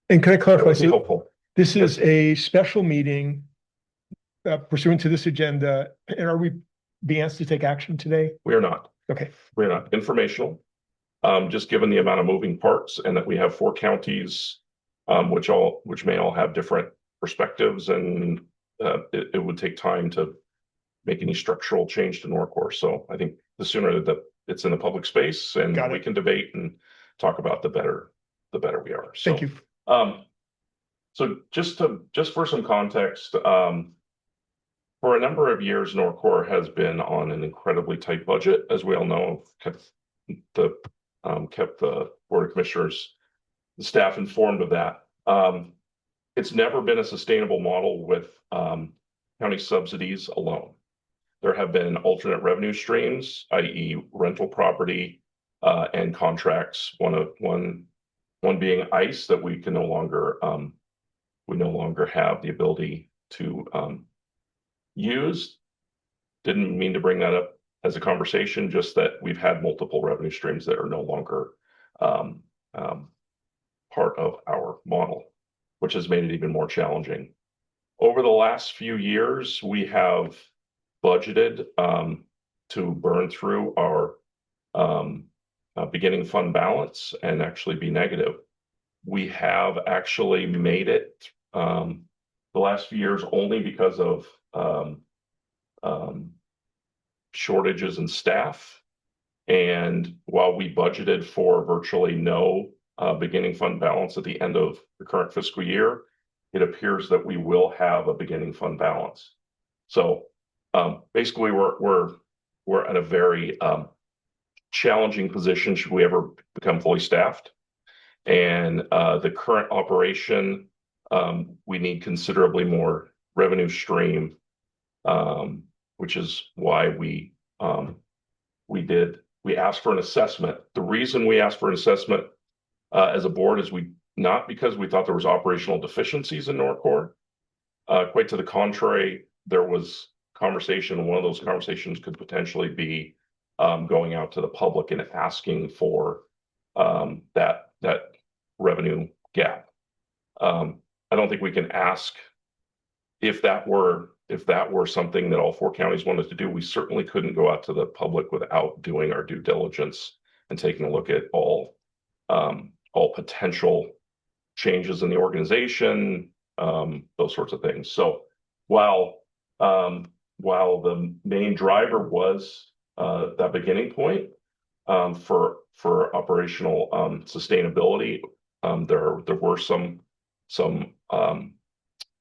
And can I That clarify, would be so helpful. this is a special meeting pursuant to this agenda, and are we being asked to take action today? We are not. Okay, We're not informational. Just given the amount of moving parts and that we have 4 counties, which may all have different perspectives, and it would take time to make any structural change to NORCOR. So I think the sooner that it's in the public space and Got we it. can debate and talk about, the better we are. So, Thank you. So just for some context, for a number of years, NORCOR has been on an incredibly tight budget, as we all know. Kept the Board of Commissioners, the staff informed of that. It's never been a sustainable model with county subsidies alone. There have been alternate revenue streams, i.e., rental property and contracts. One being ICE that we no longer have the ability to use. Didn't mean to bring that up as a conversation, just that we've had multiple revenue streams that are no longer part of our model, which has made it even more challenging. Over the last few years, we have budgeted to burn through our beginning fund balance and actually be negative. We have actually made it the last few years only because of shortages in staff. And while we budgeted for virtually no beginning fund balance at the end of the current fiscal year, it appears that we will have a beginning fund balance. So basically, we're in a very challenging position should we ever become fully staffed. And the current operation, we need considerably more revenue stream, which is why we asked for an assessment. The reason we asked for an assessment as a board is not because we thought there was operational deficiencies in NORCOR. Quite to the contrary, there was conversation. One of those conversations could potentially be going out to the public and asking for that revenue gap. I don't think we can ask if that were something that all 4 counties wanted to do. We certainly couldn't go out to the public without doing our due diligence and taking a look at all potential changes in the organization, those sorts of things. So while the main driver was that beginning point for operational sustainability, there were some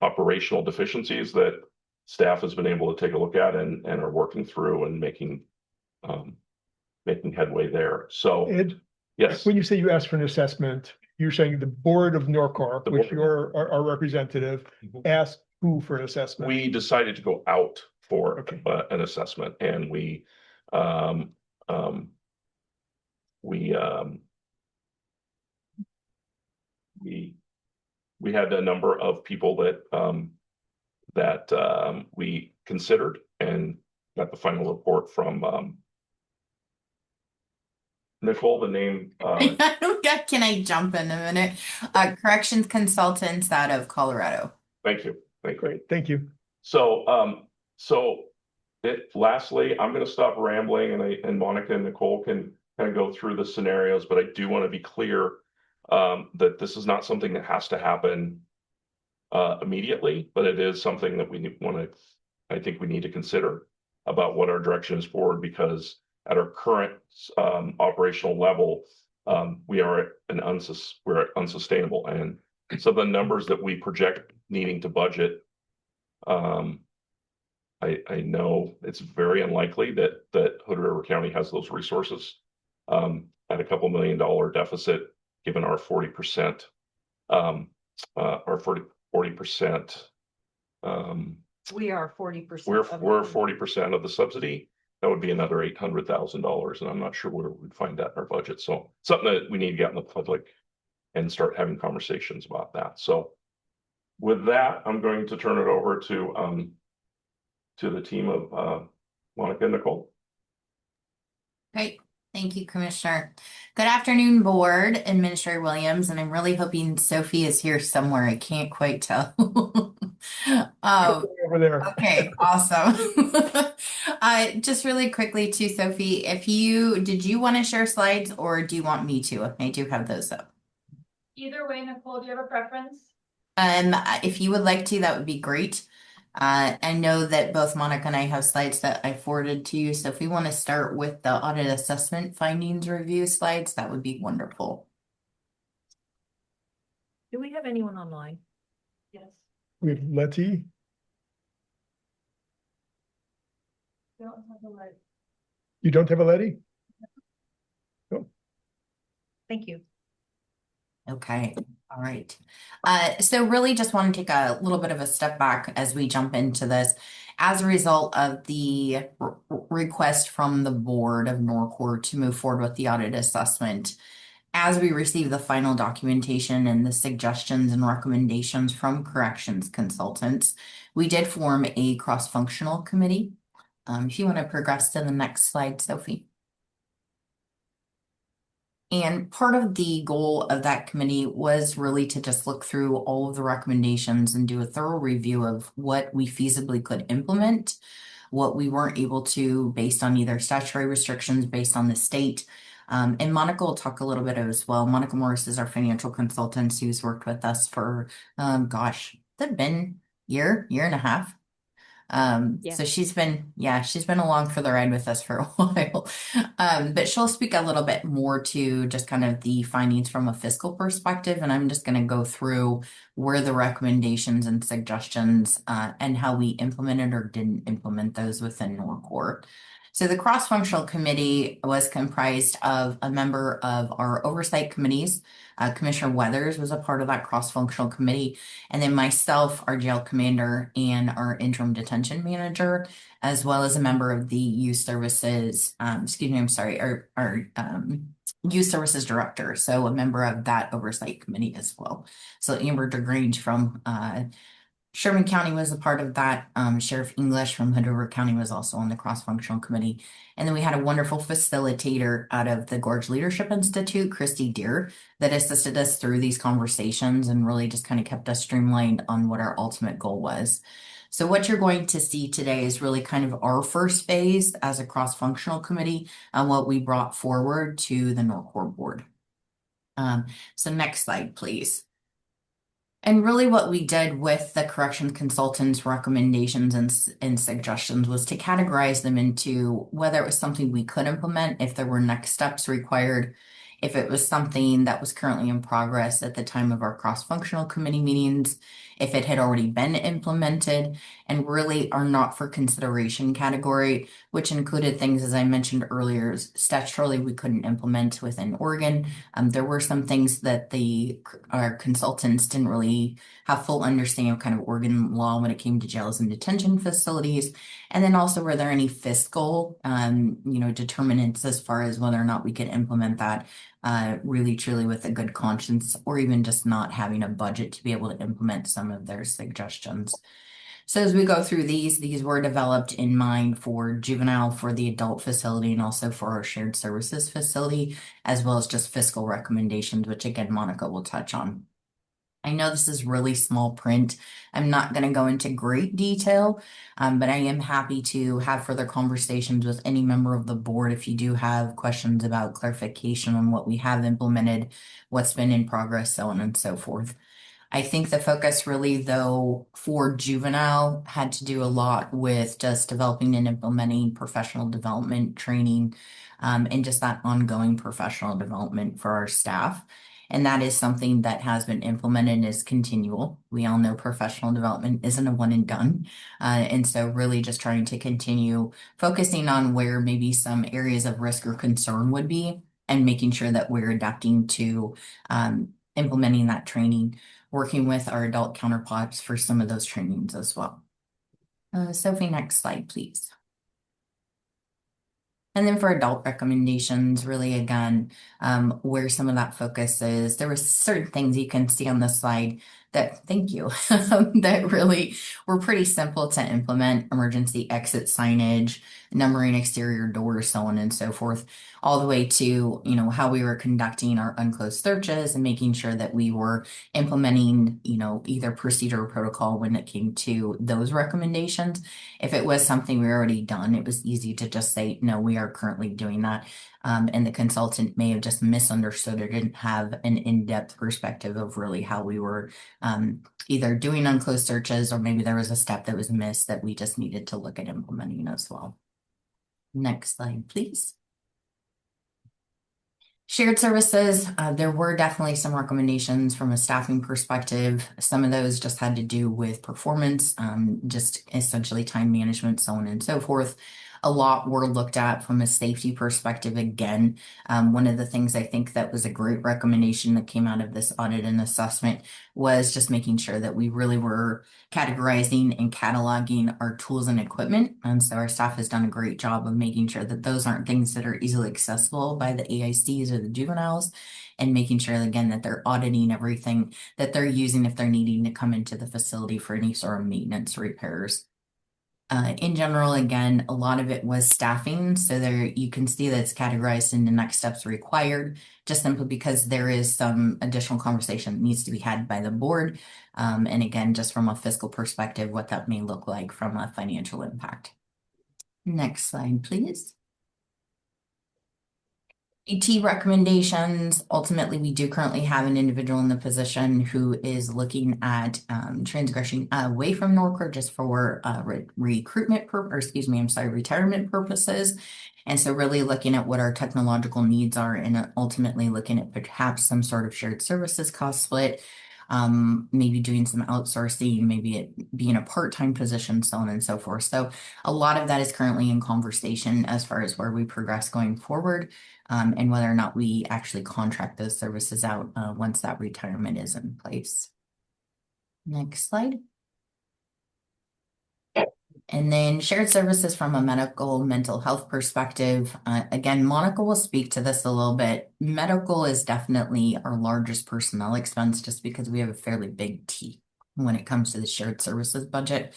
operational deficiencies that staff has been able to take a look at and are working through and making headway there. So Ed, yes, when you say you asked for an assessment, you're saying the board of NORCOR, which you're our representative, asked who for an assessment? We decided to go out for an assessment, and we had a number of people that we considered and got the final report from Nicole. The name Can I jump in a minute? Corrections consultants out of Colorado. Thank you. Great, thank you. So lastly, I'm going to stop rambling, and Monica and Nicole can kind of go through the scenarios, but I do want to be clear that this is not something that has to happen immediately, but it is something that I think we need to consider about what our direction is forward, because at our current operational level, we're unsustainable. And so the numbers that we project needing to budget, I know it's very unlikely that Hood River County has those resources at a couple $1 million deficit, given our 40%, we are 40%. We're 40% of the subsidy. That would be another $800,000, and I'm not sure where we'd find that in our budget. So something that we need to get in the public and start having conversations about that. So with that, I'm going to turn it over to the team of Monica and Nicole. Okay, Thank you, Commissioner. Good afternoon, Board, Administrator Williams, and I'm really hoping Sophie is here somewhere. I can't quite tell. Over there. Okay, awesome. Just really quickly too, Sophie, did you want to share slides or do you want me to? I do have those up. Either way, Nicole, do you have a preference? If you would like to, that would be great. I know that both Monica and I have slides that I forwarded to you, so if we want to start with the audit assessment findings review slides, that would be wonderful. Do we have anyone online? Yes. We have Letty. Don't have a light. You don't have a Letty? Thank you. Okay, all right. So really just want to take a little bit of a step back as we jump into this. As a result of the request from the board of NORCOR to move forward with the audit assessment, as we receive the final documentation and the suggestions and recommendations from corrections consultants, we did form a cross-functional committee. If you want to progress to the next slide, Sophie. And part of the goal of that committee was really to just look through all of the recommendations and do a thorough review of what we feasibly could implement, what we weren't able to based on either statutory restrictions based on the state. And Monica will talk a little bit as well. Monica Morris is our financial consultant who's worked with us for, gosh, it's been year and a half. Yeah. So she's been along for the ride with us for a while. But she'll speak a little bit more to just kind of the findings from a fiscal perspective. And I'm just going to go through where the recommendations and suggestions and how we implemented or didn't implement those within NORCOR. So the cross-functional committee was comprised of a member of our oversight committees. Commissioner Weathers was a part of that cross-functional committee. And then myself, our jail commander, and our interim detention manager, as well as a member of the youth services, our youth services director. So a member of that oversight committee as well. So Amber DeGrange from Sherman County was a part of that. Sheriff English from Hood River County was also on the cross-functional committee. And then we had a wonderful facilitator out of the Gorge Leadership Institute, Christy Deer, that assisted us through these conversations and really just kind of kept us streamlined on what our ultimate goal was. So what you're going to see today is really kind of our first phase as a cross-functional committee on what we brought forward to the NORCOR board. So next slide, please. And really what we did with the corrections consultants' recommendations and suggestions was to categorize them into whether it was something we could implement, if there were next steps required, if it was something that was currently in progress at the time of our cross-functional committee meetings, if it had already been implemented, and really our not for consideration category, which included things, as I mentioned earlier, statutorily we couldn't implement within Oregon. There were some things that our consultants didn't really have full understanding of kind of Oregon law when it came to jails and detention facilities. And then also, were there any fiscal, determinants as far as whether or not we could implement that really truly with a good conscience, or even just not having a budget to be able to implement some of their suggestions. So as we go through these were developed in mind for juvenile, for the adult facility, and also for our shared services facility, as well as just fiscal recommendations, which again, Monica will touch on. I know this is really small print. I'm not going to go into great detail, but I am happy to have further conversations with any member of the board if you do have questions about clarification on what we have implemented, what's been in progress, so on and so forth. I think the focus really, though, for juvenile had to do a lot with just developing and implementing professional development training, and just that ongoing professional development for our staff. And that is something that has been implemented and is continual. We all know professional development isn't a one and done. And so really just trying to continue focusing on where maybe some areas of risk or concern would be, and making sure that we're adapting to implementing that training, working with our adult counterparts for some of those trainings as well. Sophie, next slide, please. And then for adult recommendations, really again, where some of that focus is, there were certain things you can see on the slide thank you, that really were pretty simple to implement: emergency exit signage, numbering exterior doors, so on and so forth, all the way to, how we were conducting our unclosed searches and making sure that we were implementing, either procedure or protocol when it came to those recommendations. If it was something we already done, it was easy to just say, no, we are currently doing that. And the consultant may have just misunderstood or didn't have an in-depth perspective of really how we were either doing unclosed searches, or maybe there was a step that was missed that we just needed to look at implementing as well. Next slide, please. Shared services, there were definitely some recommendations from a staffing perspective. Some of those just had to do with performance, just essentially time management, so on and so forth. A lot were looked at from a safety perspective. Again, one of the things I think that was a great recommendation that came out of this audit and assessment was just making sure that we really were categorizing and cataloging our tools and equipment. And so our staff has done a great job of making sure that those aren't things that are easily accessible by the AICs or the juveniles, and making sure, again, that they're auditing everything that they're using if they're needing to come into the facility for any sort of maintenance or repairs. In general, again, a lot of it was staffing. So there you can see that it's categorized into next steps required, just simply because there is some additional conversation that needs to be had by the board. And again, just from a fiscal perspective, what that may look like from a financial impact. Next slide, please. AT recommendations. Ultimately, we do currently have an individual in the position who is looking at transgressing away from NORCOR just for retirement purposes. And so really looking at what our technological needs are, and ultimately looking at perhaps some sort of shared services cost split, maybe doing some outsourcing, maybe it being a part-time position, so on and so forth. So a lot of that is currently in conversation as far as where we progress going forward. And whether or not we actually contract those services out once that retirement is in place. Next slide. And then shared services from a medical mental health perspective. Again, Monica will speak to this a little bit. Medical is definitely our largest personnel expense, just because we have a fairly big T when it comes to the shared services budget.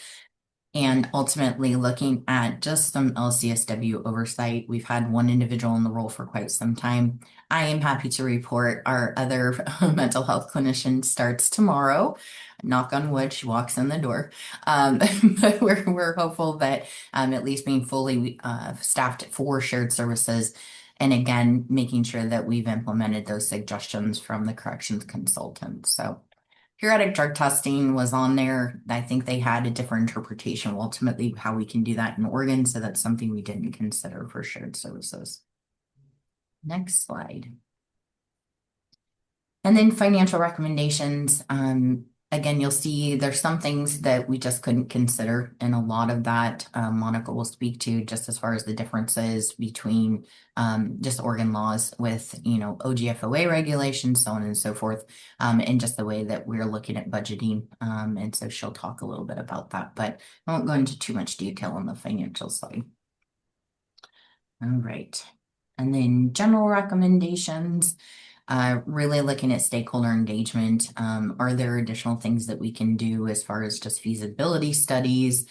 And ultimately looking at just some LCSW oversight. We've had one individual in the role for quite some time. I am happy to report our other mental health clinician starts tomorrow. Knock on wood, she walks in the door. But we're hopeful that at least being fully staffed for shared services, and again, making sure that we've implemented those suggestions from the corrections consultant. So periodic drug testing was on there. I think they had a different interpretation of ultimately how we can do that in Oregon. So that's something we didn't consider for shared services. Next slide. And then financial recommendations. Again, you'll see there's some things that we just couldn't consider, and a lot of that Monica will speak to, just as far as the differences between just Oregon laws with, OGFOA regulations, so on and so forth, and just the way that we're looking at budgeting. And so she'll talk a little bit about that, but I won't go into too much detail on the financial side. All right. And then general recommendations. Really looking at stakeholder engagement. Are there additional things that we can do as far as just feasibility studies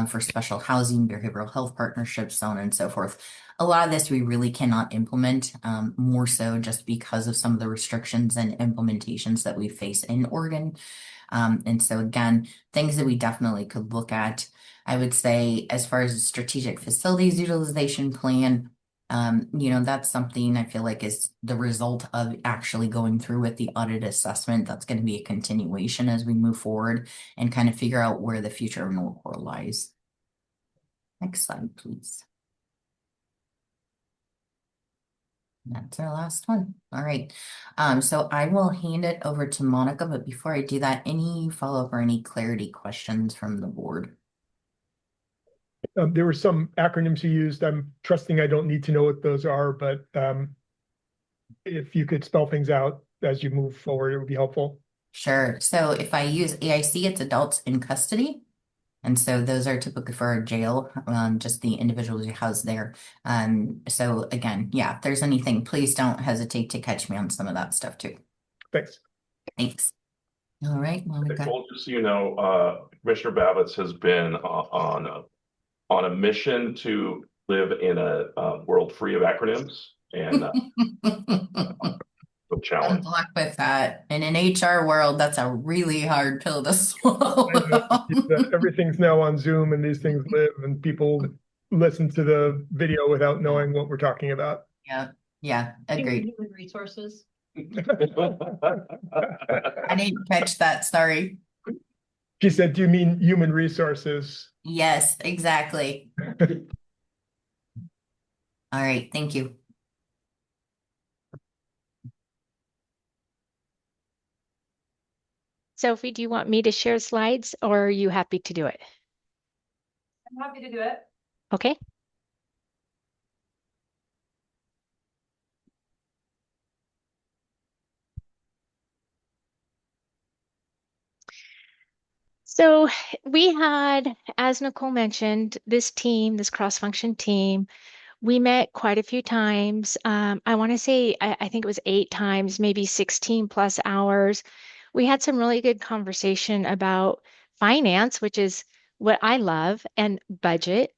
for special housing, behavioral health partnerships, so on and so forth? A lot of this we really cannot implement, more so just because of some of the restrictions and implementations that we face in Oregon. And so again, things that we definitely could look at. I would say as far as a strategic facilities utilization plan, that's something I feel like is the result of actually going through with the audit assessment. That's going to be a continuation as we move forward and kind of figure out where the future of NORCOR lies. Next slide, please. That's our last one. All right. So I will hand it over to Monica, but before I do that, any follow-up or any clarity questions from the board? There were some acronyms you used. I'm trusting I don't need to know what those are, but if you could spell things out as you move forward, it would be helpful. Sure. So if I use AIC, it's adults in custody. And so those are typically for our jail, just the individuals you house there. So again, yeah, if there's anything, please don't hesitate to catch me on some of that stuff too. Thanks. Thanks. All right, well, we've got, Nicole, just so you know, Commissioner Babbitts has been on a mission to live in a world free of acronyms and a I'm challenge. blocked with that. In an HR world, that's a really hard pill to I know swallow. that everything's now on Zoom and these things live and people listen to the video without knowing what we're talking about. Yeah, yeah, Human agreed. resources. I didn't catch that, sorry. She said, do you mean human resources? Yes, exactly. All right, thank you. Sophie, do you want me to share slides or are you happy to do it? I'm happy to do it. Okay. So we had, as Nicole mentioned, this team, this cross-function team, we met quite a few times. I want to say, I think it was 8 times, maybe 16 plus hours. We had some really good conversation about finance, which is what I love, and budget.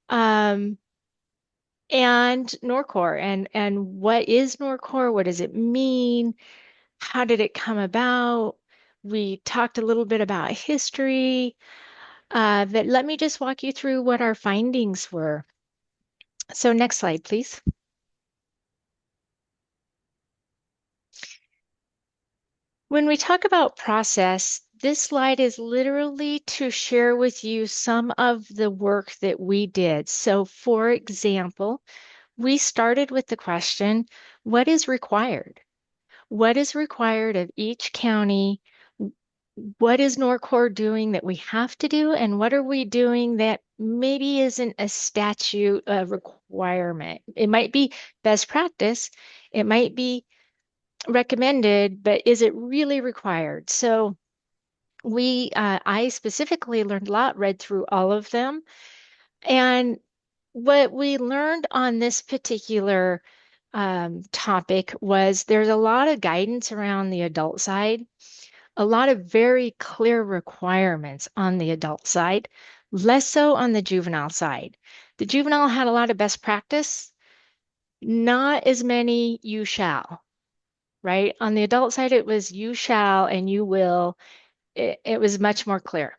And NORCOR and what is NORCOR? What does it mean? How did it come about? We talked a little bit about history. But let me just walk you through what our findings were. So next slide, please. When we talk about process, this slide is literally to share with you some of the work that we did. So for example, we started with the question, what is required? What is required of each county? What is NORCOR doing that we have to do? And what are we doing that maybe isn't a statute requirement? It might be best practice. It might be recommended, but is it really required? So I specifically learned a lot, read through all of them. And what we learned on this particular topic was there's a lot of guidance around the adult side, a lot of very clear requirements on the adult side, less so on the juvenile side. The juvenile had a lot of best practice, not as many you shall, right? On the adult side, it was you shall and you will. It was much more clear.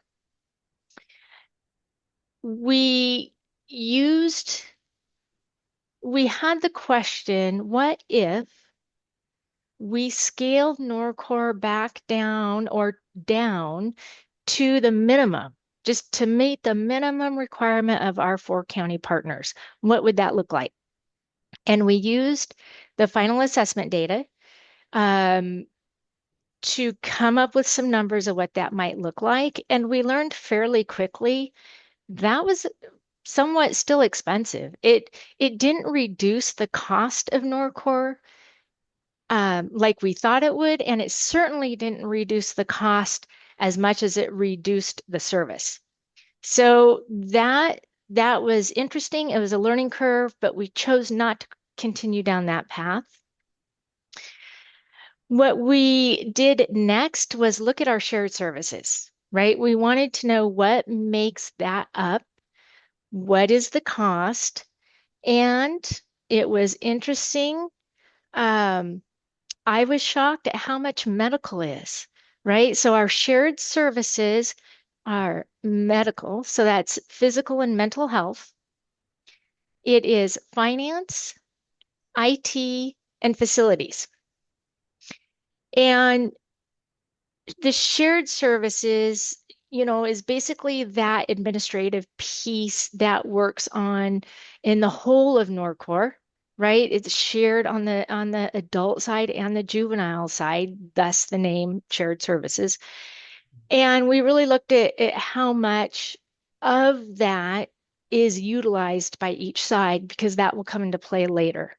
We used, we had the question, what if we scaled NORCOR back down or down to the minimum, just to meet the minimum requirement of our 4 county partners? What would that look like? And we used the final assessment data to come up with some numbers of what that might look like. And we learned fairly quickly that was somewhat still expensive. It didn't reduce the cost of NORCOR like we thought it would, and it certainly didn't reduce the cost as much as it reduced the service. So that was interesting. It was a learning curve, but we chose not to continue down that path. What we did next was look at our shared services, right? We wanted to know what makes that up. What is the cost? And it was interesting. I was shocked at how much medical is, right? So our shared services are medical, so that's physical and mental health. It is finance, IT, and facilities. And the shared services, is basically that administrative piece that works on in the whole of NORCOR, right? It's shared on the adult side and the juvenile side, thus the name shared services. And we really looked at how much of that is utilized by each side because that will come into play later.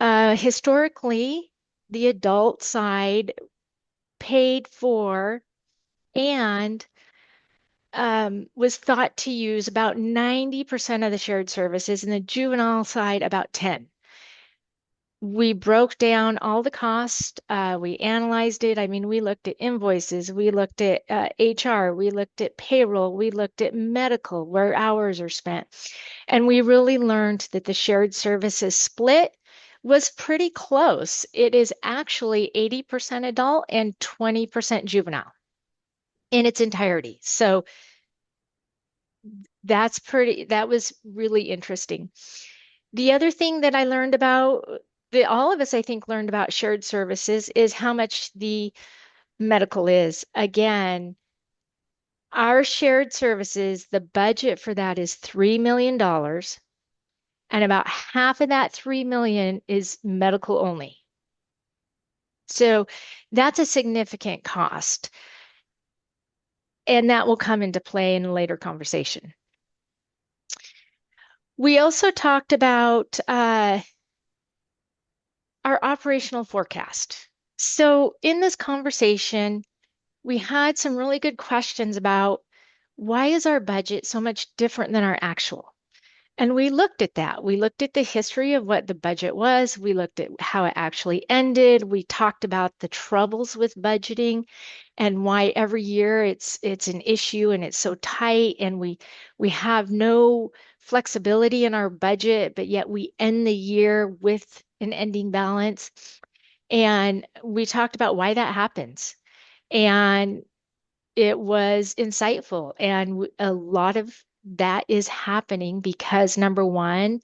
Historically, the adult side paid for and was thought to use about 90% of the shared services, and the juvenile side about 10. we broke down all the cost. We analyzed it. I mean, we looked at invoices, we looked at HR, we looked at payroll, we looked at medical, where hours are spent. And we really learned that the shared services split was pretty close. It is actually 80% adult and 20% juvenile in its entirety. So that was really interesting. The other thing that I learned about, that all of us, I think, learned about shared services is how much the medical is. Again, our shared services, the budget for that is $3 million, and about half of that 3 million is medical only. So that's a significant cost. And that will come into play in a later conversation. We also talked about our operational forecast. So in this conversation, we had some really good questions about why is our budget so much different than our actual? And we looked at that. We looked at the history of what the budget was. We looked at how it actually ended. We talked about the troubles with budgeting and why every year it's an issue and it's so tight, and we have no flexibility in our budget, but yet we end the year with an ending balance. And we talked about why that happens. And it was insightful. And a lot of that is happening because number one,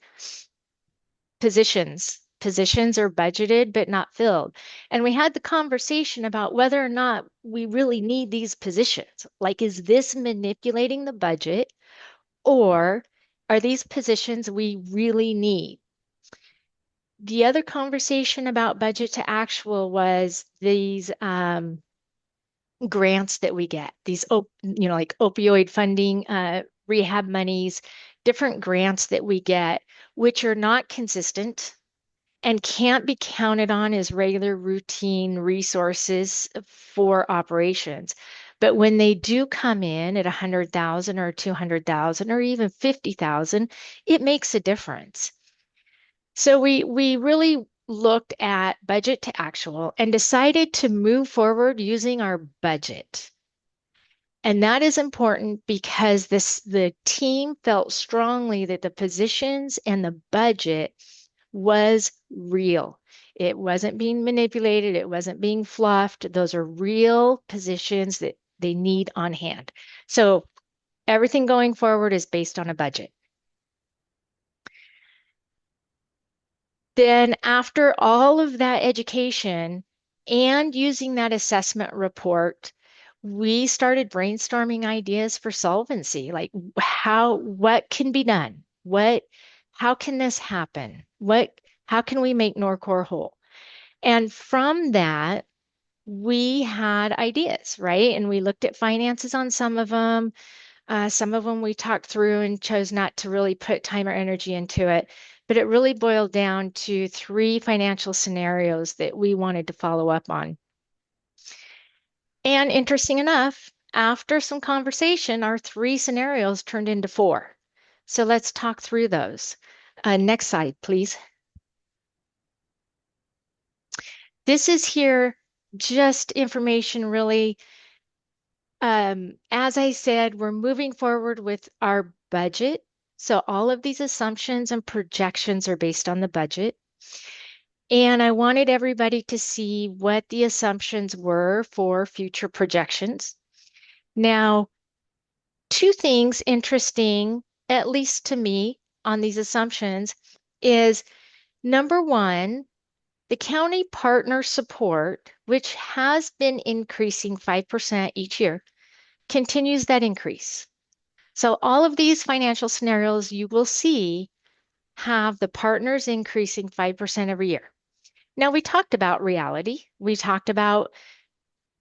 positions are budgeted but not filled. And we had the conversation about whether or not we really need these positions. Like, is this manipulating the budget, or are these positions we really need? The other conversation about budget to actual was these grants that we get, these like opioid funding, rehab monies, different grants that we get, which are not consistent and can't be counted on as regular routine resources for operations. But when they do come in at 100,000 or 200,000 or even 50,000, it makes a difference. So we really looked at budget to actual and decided to move forward using our budget. And that is important because the team felt strongly that the positions and the budget was real. It wasn't being manipulated. It wasn't being fluffed. Those are real positions that they need on hand. So everything going forward is based on a budget. Then after all of that education and using that assessment report, we started brainstorming ideas for solvency, like what can be done? How can this happen? How can we make NORCOR whole? And from that, we had ideas, right? And we looked at finances on some of them. Some of them we talked through and chose not to really put time or energy into it. But it really boiled down to 3 financial scenarios that we wanted to follow up on. And interesting enough, after some conversation, our 3 scenarios turned into 4. So let's talk through those. Next slide, please. This is here just information really. As I said, we're moving forward with our budget. So all of these assumptions and projections are based on the budget. And I wanted everybody to see what the assumptions were for future projections. Now, 2 things interesting, at least to me, on these assumptions is number 1, the county partner support, which has been increasing 5% each year, continues that increase. So all of these financial scenarios you will see have the partners increasing 5% every year. Now, we talked about reality. We talked about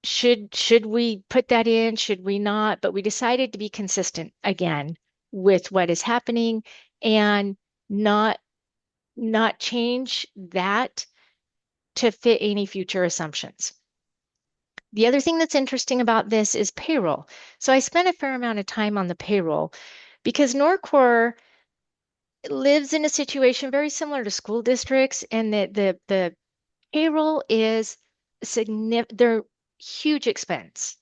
should we put that in, should we not? But we decided to be consistent again with what is happening and not change that to fit any future assumptions. The other thing that's interesting about this is payroll. So I spent a fair amount of time on the payroll because NORCOR lives in a situation very similar to school districts, and that the payroll is significant, they're huge expense.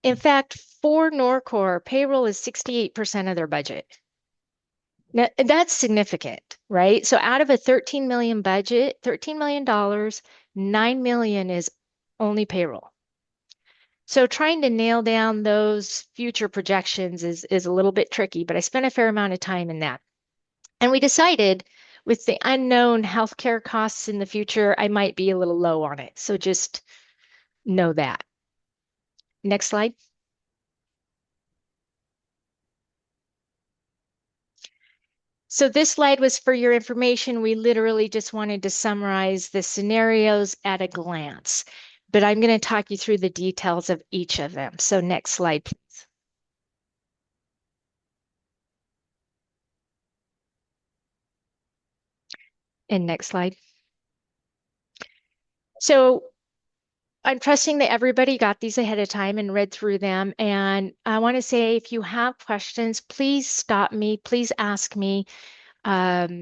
In fact, for NORCOR, payroll is 68% of their budget. Now, that's significant, right? So out of a 13 million budget, $13 million, 9 million is only payroll. So trying to nail down those future projections is a little bit tricky, but I spent a fair amount of time in that. And we decided with the unknown healthcare costs in the future, I might be a little low on it. So just know that. Next slide. So this slide was for your information. We literally just wanted to summarize the scenarios at a glance, but I'm going to talk you through the details of each of them. So next slide, please. And next slide. So I'm trusting that everybody got these ahead of time and read through them. And I want to say, if you have questions, please stop me, please ask me. Or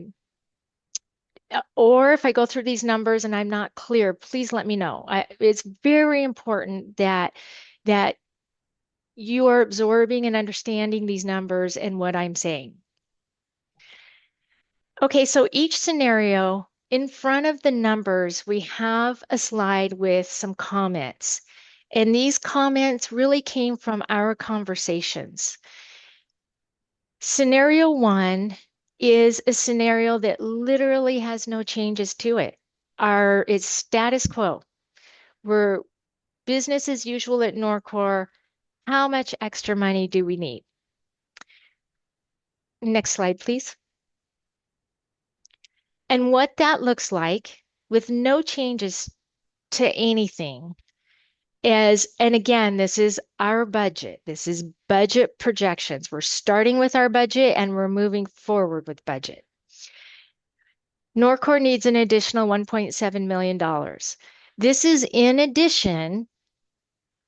if I go through these numbers and I'm not clear, please let me know. It's very important that you are absorbing and understanding these numbers and what I'm saying. Okay, so each scenario, in front of the numbers, we have a slide with some comments. And these comments really came from our conversations. Scenario 1 is a scenario that literally has no changes to it. It's status quo. We're business as usual at NORCOR. How much extra money do we need? Next slide, please. And what that looks like with no changes to anything is, and again, this is our budget. This is budget projections. We're starting with our budget and we're moving forward with budget. NORCOR needs an additional $1.7 million. This is in addition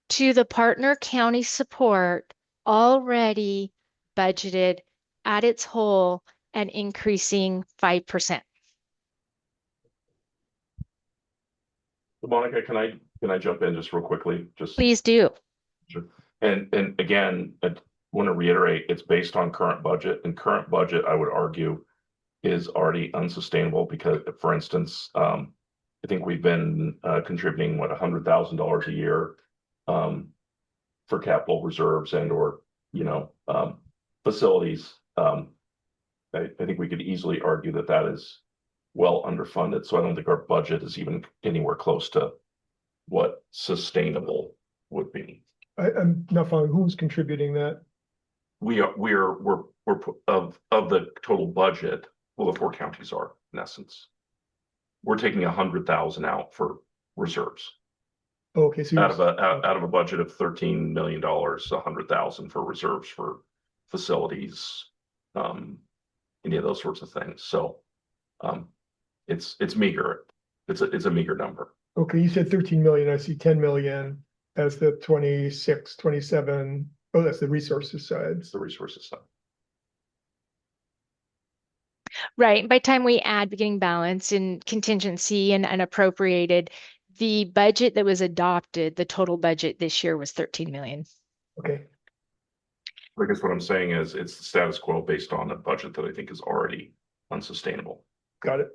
to the partner county support already budgeted at its whole and increasing 5%. Monica, can I jump in just real quickly? Just Please do. Sure. And again, I want to reiterate, it's based on current budget, and current budget, I would argue, is already unsustainable because, for instance, I think we've been contributing $100,000 a year for capital reserves and or facilities. I think we could easily argue that that is well underfunded. So I don't think our budget is even anywhere close to what sustainable would be. I'm not following who's contributing that. We're of the total budget. Well, the 4 counties are, in essence. We're taking 100,000 out for reserves. Okay, so out of a budget of $13 million, 100,000 for reserves for facilities, any of those sorts of things. So it's meager. It's a meager number. okay, you said 13 million. I see 10 million as the 26, 27. Oh, that's the resources side. It's the resources side. Right. By the time we add beginning balance and contingency and unappropriated, the budget that was adopted, the total budget this year was 13 million. Okay, I guess what I'm saying is it's the status quo based on a budget that I think is already unsustainable. got it.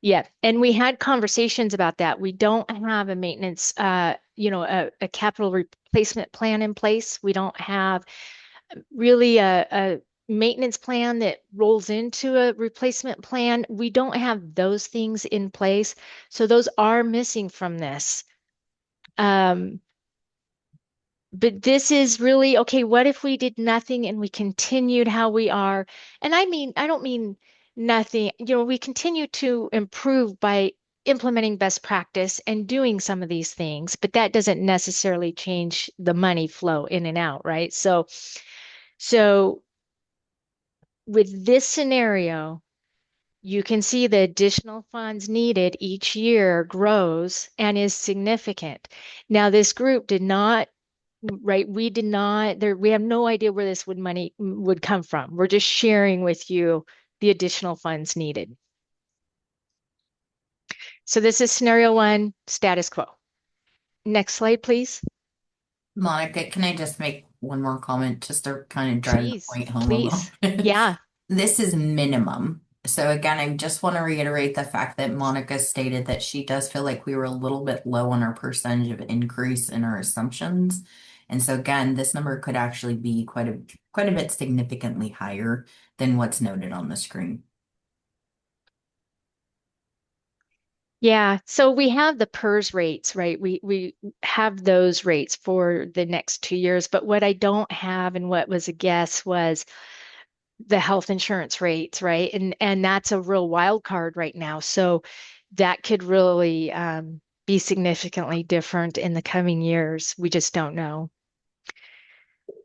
Yeah. And we had conversations about that. We don't have a maintenance, a capital replacement plan in place. We don't have really a maintenance plan that rolls into a replacement plan. We don't have those things in place. So those are missing from this. But this is really, okay, what if we did nothing and we continued how we are? And I don't mean nothing, we continue to improve by implementing best practice and doing some of these things, but that doesn't necessarily change the money flow in and out, right? So with this scenario, you can see the additional funds needed each year grows and is significant. Now, this group did not right? We did not there. We have no idea where this money would come from. We're just sharing with you the additional funds needed. So this is scenario 1, status quo. Next slide, please. Monica, can I just make one more comment just to kind of drive the Please, point home a little please. bit? Yeah. This is minimum. So again, I just want to reiterate the fact that Monica stated that she does feel like we were a little bit low on our percentage of increase in our assumptions. And so again, this number could actually be quite a bit significantly higher than what's noted on the screen. Yeah, so we have the PERS rates, right? We have those rates for the next 2 years, but what I don't have and what was a guess was the health insurance rates, right? And that's a real wild card right now. So that could really be significantly different in the coming years. We just don't know.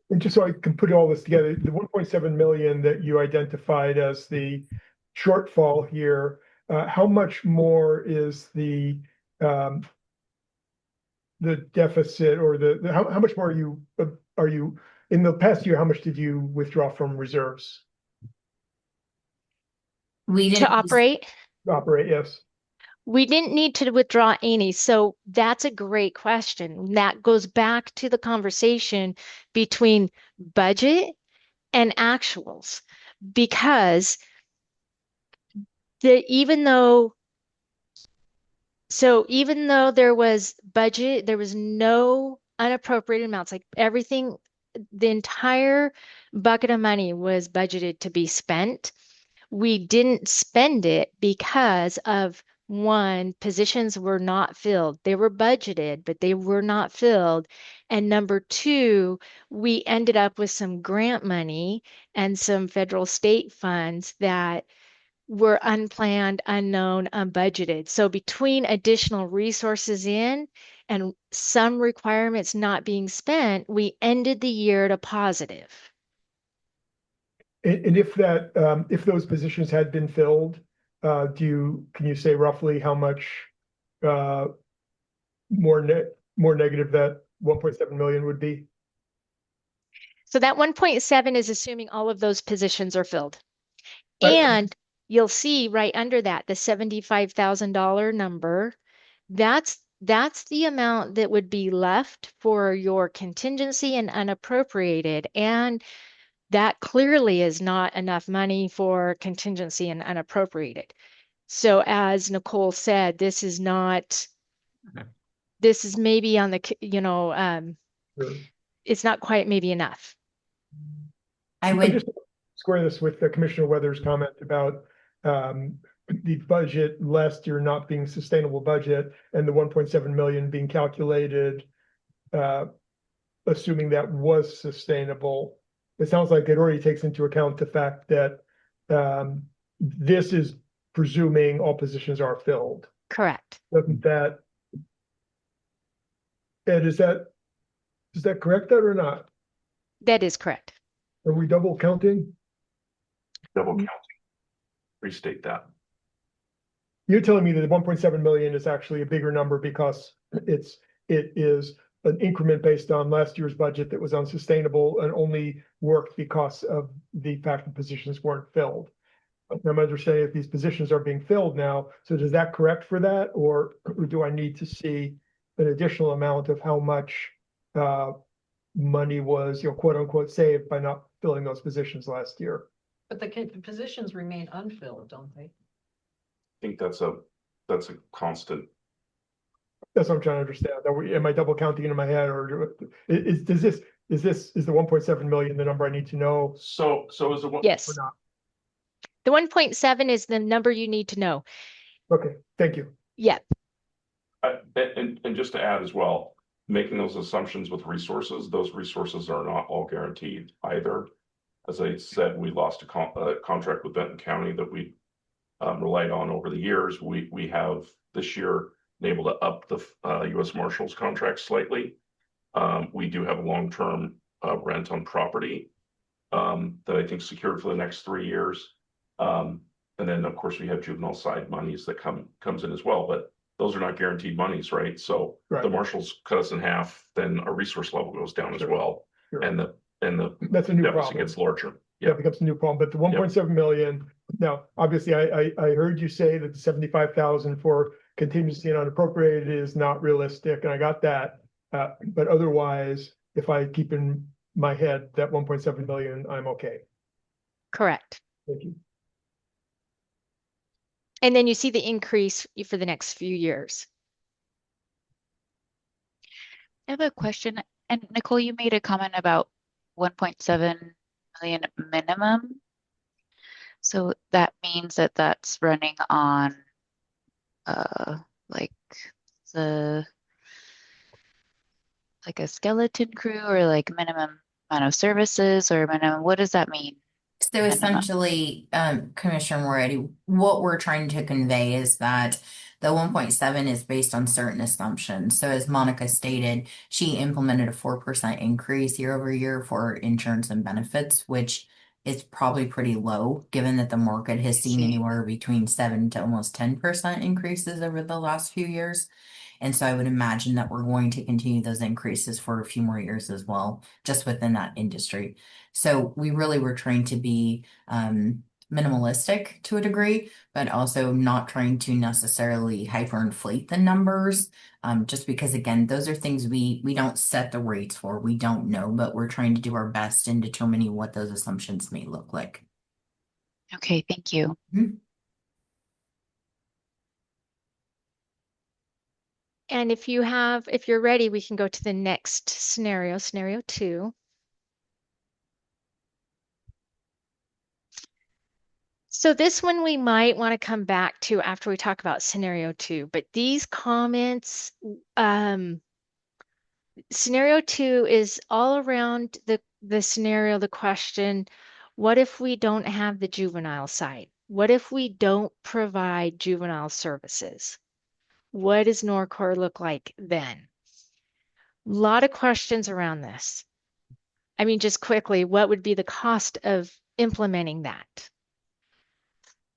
And just so I can put all this together, the 1.7 million that you identified as the shortfall here, how much more is the deficit, or how much more are you in the past year? How much did you withdraw from reserves We To didn't operate, to operate? Yes. we didn't need to withdraw any. So that's a great question. That goes back to the conversation between budget and actuals, because even though there was budget, there was no unappropriated amounts, like everything, the entire bucket of money was budgeted to be spent. We didn't spend it because of, one, positions were not filled. They were budgeted, but they were not filled. And number two, we ended up with some grant money and some federal state funds that were unplanned, unknown, unbudgeted. So between additional resources in and some requirements not being spent, we ended the year at a positive. And if those positions had been filled, can you say roughly how much more negative that 1.7 million would be? So that 1.7 is assuming all of those positions are filled. Right. And you'll see right under that, the $75,000 number, that's the amount that would be left for your contingency and unappropriated. And that clearly is not enough money for contingency and unappropriated. So as Nicole said, this is maybe on the, Sure. it's not quite maybe enough. I I would just square this with Commissioner Weathers' comment about the budget last year not being sustainable budget, and the 1.7 million being calculated, assuming that was sustainable. It sounds like it already takes into account the fact that this is presuming all positions are filled. Correct. Doesn't that, Ed, is that correct, or not? That is correct. Are we double counting? Double counting. Restate that. You're telling me that the 1.7 million is actually a bigger number because it is an increment based on last year's budget that was unsustainable and only worked because of the fact that positions weren't filled. I'm understanding if these positions are being filled now, so does that correct for that, or do I need to see an additional amount of how much money was, quote unquote, saved by not filling those positions last year? But the positions remain unfilled, don't they? I think that's a constant. That's what I'm trying to understand. Am I double counting in my head, or is the 1.7 million the number I need to know? So is it what? Yes. Or not? The 1.7 is the number you need to know. Okay, thank you. Yep. And just to add as well, making those assumptions with resources, those resources are not all guaranteed either. As I said, we lost a contract with Benton County that we relied on over the years. We have this year been able to up the U.S. Marshals contract slightly. We do have a long-term rent on property that I think secured for the next 3 years. And then of course we have juvenile side monies that comes in as well. But those are not guaranteed monies, right? So Right. the marshals cut us in half, then our resource level goes down as Sure. well. Sure. And the That's a new deficit problem. gets larger. That becomes a new problem, but the 1.7 million, now, obviously, I heard you say that the 75,000 for contingency and unappropriated is not realistic, and I got that. But otherwise, if I keep in my head that 1.7 million, I'm okay. Correct. Thank you. And then you see the increase for the next few years. I have a question. And Nicole, you made a comment about 1.7 million minimum. So that means that that's running on like the like a skeleton crew or like minimum amount of services or minimum, what does that mean? So Minimum. essentially, Commissioner Moretti, what we're trying to convey is that the 1.7 is based on certain assumptions. So as Monica stated, she implemented a 4% increase year over year for insurance and benefits, which is probably pretty low, given that the market has seen anywhere between 7 to almost 10% increases over the last few years. And so I would imagine that we're going to continue those increases for a few more years as well, just within that industry. So we really were trying to be minimalistic to a degree, but also not trying to necessarily hyperinflate the numbers. Just because, again, those are things we don't set the rates for. We don't know, but we're trying to do our best in determining what those assumptions may look like. Okay, thank you. And if you're ready, we can go to the next scenario, scenario 2. So this one we might want to come back to after we talk about scenario 2, but these comments, scenario 2 is all around the scenario, the question, what if we don't have the juvenile side? What if we don't provide juvenile services? What does NORCOR look like then? A lot of questions around this. I mean, just quickly, what would be the cost of implementing that?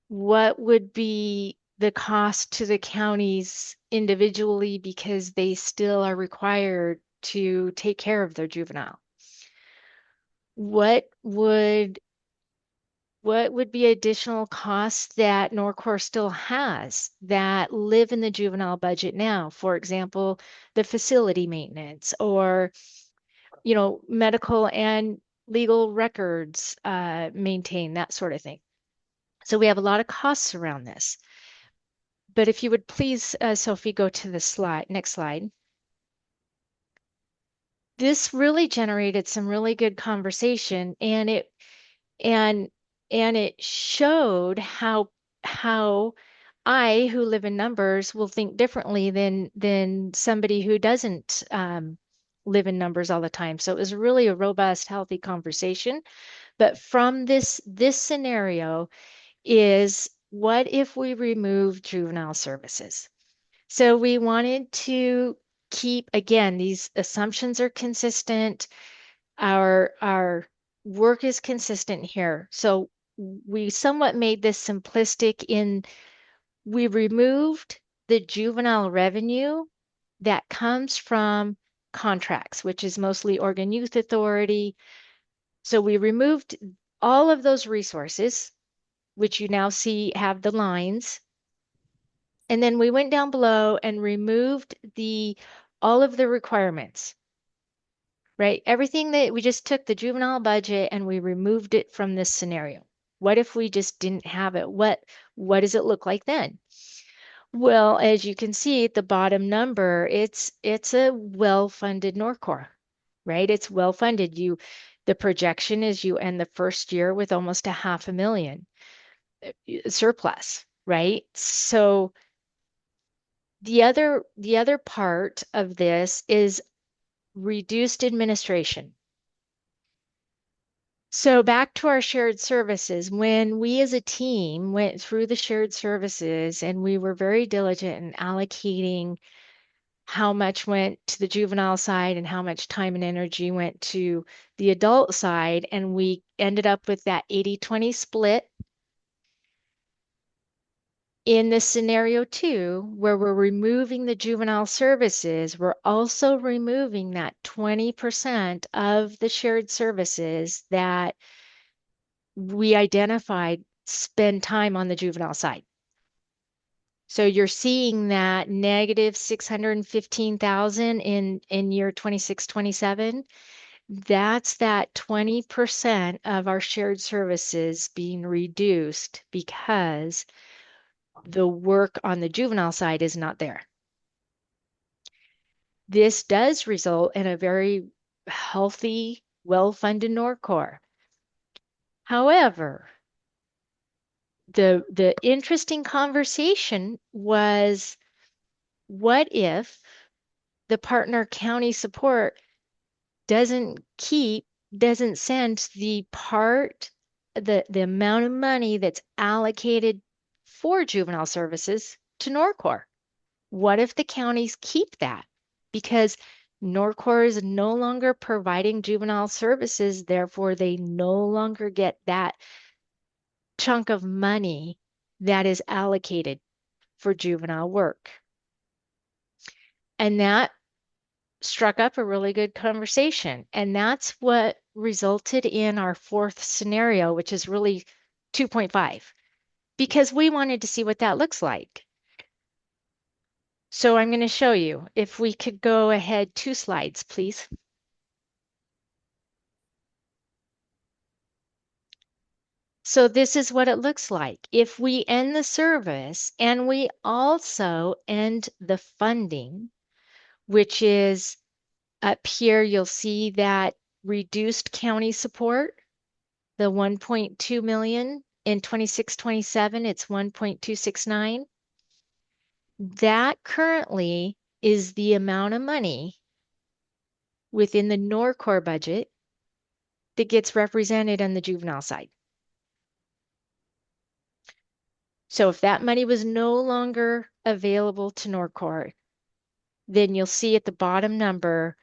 What would be the cost to the counties individually because they still are required to take care of their juvenile? What would be additional costs that NORCOR still has that live in the juvenile budget now? For example, the facility maintenance or, medical and legal records maintain, that sort of thing. So we have a lot of costs around this. But if you would please, Sophie, go to the next slide. This really generated some really good conversation, and it showed how I, who live in numbers, will think differently than somebody who doesn't live in numbers all the time. So it was really a robust, healthy conversation. But from this scenario is, what if we remove juvenile services? So we wanted to keep, again, these assumptions are consistent. Our work is consistent here. So we somewhat made this simplistic in we removed the juvenile revenue that comes from contracts, which is mostly Oregon Youth Authority. So we removed all of those resources, which you now see have the lines. And then we went down below and removed all of the requirements, right? Everything that we just took the juvenile budget and we removed it from this scenario. What if we just didn't have it? What does it look like then? Well, as you can see at the bottom number, it's a well-funded NORCOR, right? It's well-funded. The projection is you end the first year with almost $500,000 surplus, right? So the other part of this is reduced administration. So back to our shared services, when we as a team went through the shared services and we were very diligent in allocating how much went to the juvenile side and how much time and energy went to the adult side, and we ended up with that 80-20 split. In the scenario 2, where we're removing the juvenile services, we're also removing that 20% of the shared services that we identified spend time on the juvenile side. So you're seeing that negative 615,000 in year 26-27. That's that 20% of our shared services being reduced because the work on the juvenile side is not there. This does result in a very healthy, well-funded NORCOR. However, the interesting conversation was, what if the partner county support doesn't send the amount of money that's allocated for juvenile services to NORCOR? What if the counties keep that? Because NORCOR is no longer providing juvenile services, therefore they no longer get that chunk of money that is allocated for juvenile work. And that struck up a really good conversation. And that's what resulted in our fourth scenario, which is really 2.5, because we wanted to see what that looks like. So I'm going to show you. If we could go ahead 2 slides, please. So this is what it looks like. If we end the service and we also end the funding, which is up here, you'll see that reduced county support, the 1.2 million in 26-27, it's 1.269. That currently is the amount of money within the NORCOR budget that gets represented on the juvenile side. So if that money was no longer available to NORCOR, then you'll see at the bottom number,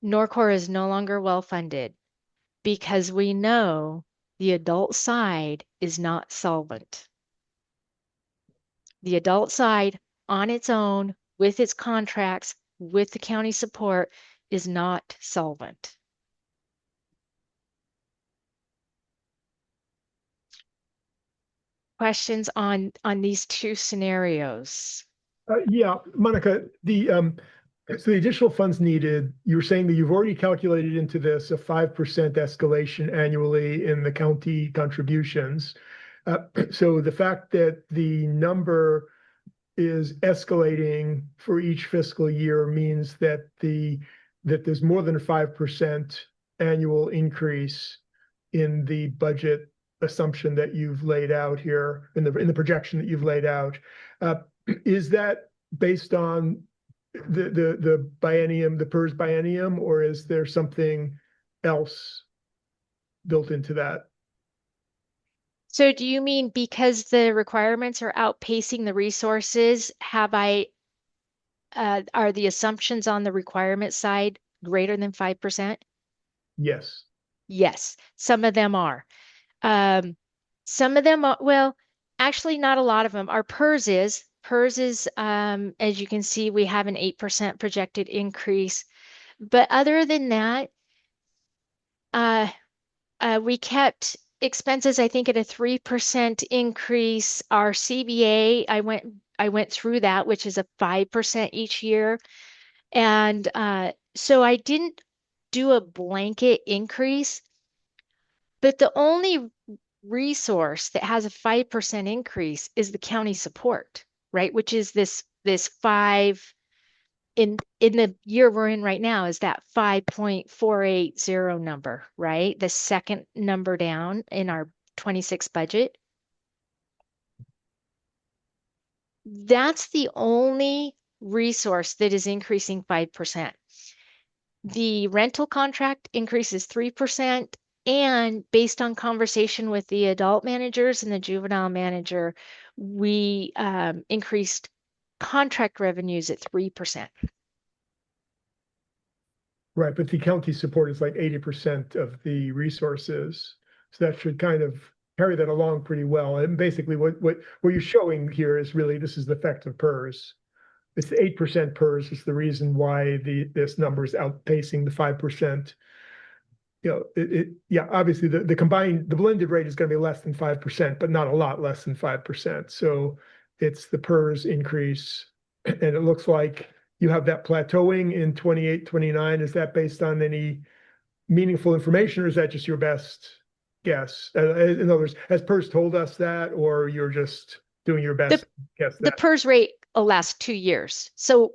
NORCOR is no longer well funded because we know the adult side is not solvent. The adult side on its own, with its contracts, with the county support, is not solvent. Questions on these 2 scenarios? Yeah, Monica, so the additional funds needed, you were saying that you've already calculated into this a 5% escalation annually in the county contributions. So the fact that the number is escalating for each fiscal year means that there's more than a 5% annual increase in the budget assumption that you've laid out here in the projection that you've laid out. Is that based on the biennium, the PERS biennium, or is there something else built into that? So do you mean because the requirements are outpacing the resources, are the assumptions on the requirement side greater than 5%? Yes. Yes, some of them are. Some of them are, well, actually not a lot of them. Our PERS is, as you can see, we have an 8% projected increase. But other than that, we kept expenses, I think, at a 3% increase. Our CBA, I went through that, which is a 5% each year. And so I didn't do a blanket increase, but the only resource that has a 5% increase is the county support, right? Which is this 5 in the year we're in right now is that 5.480 number, right? The second number down in our 26 budget. That's the only resource that is increasing 5%. The rental contract increases 3%, and based on conversation with the adult managers and the juvenile manager, we increased contract revenues at 3%. Right, but the county support is like 80% of the resources. So that should kind of carry that along pretty well. And basically what you're showing here is really, this is the effect of PERS. It's the 8% PERS is the reason why this number is outpacing the 5%. Yeah, obviously the blended rate is going to be less than 5%, but not a lot less than 5%. So it's the PERS increase. And it looks like you have that plateauing in 28, 29. Is that based on any meaningful information, or is that just your best guess? In other words, has PERS told us that, or you're just doing your best guess The that? PERS rate will last 2 years. So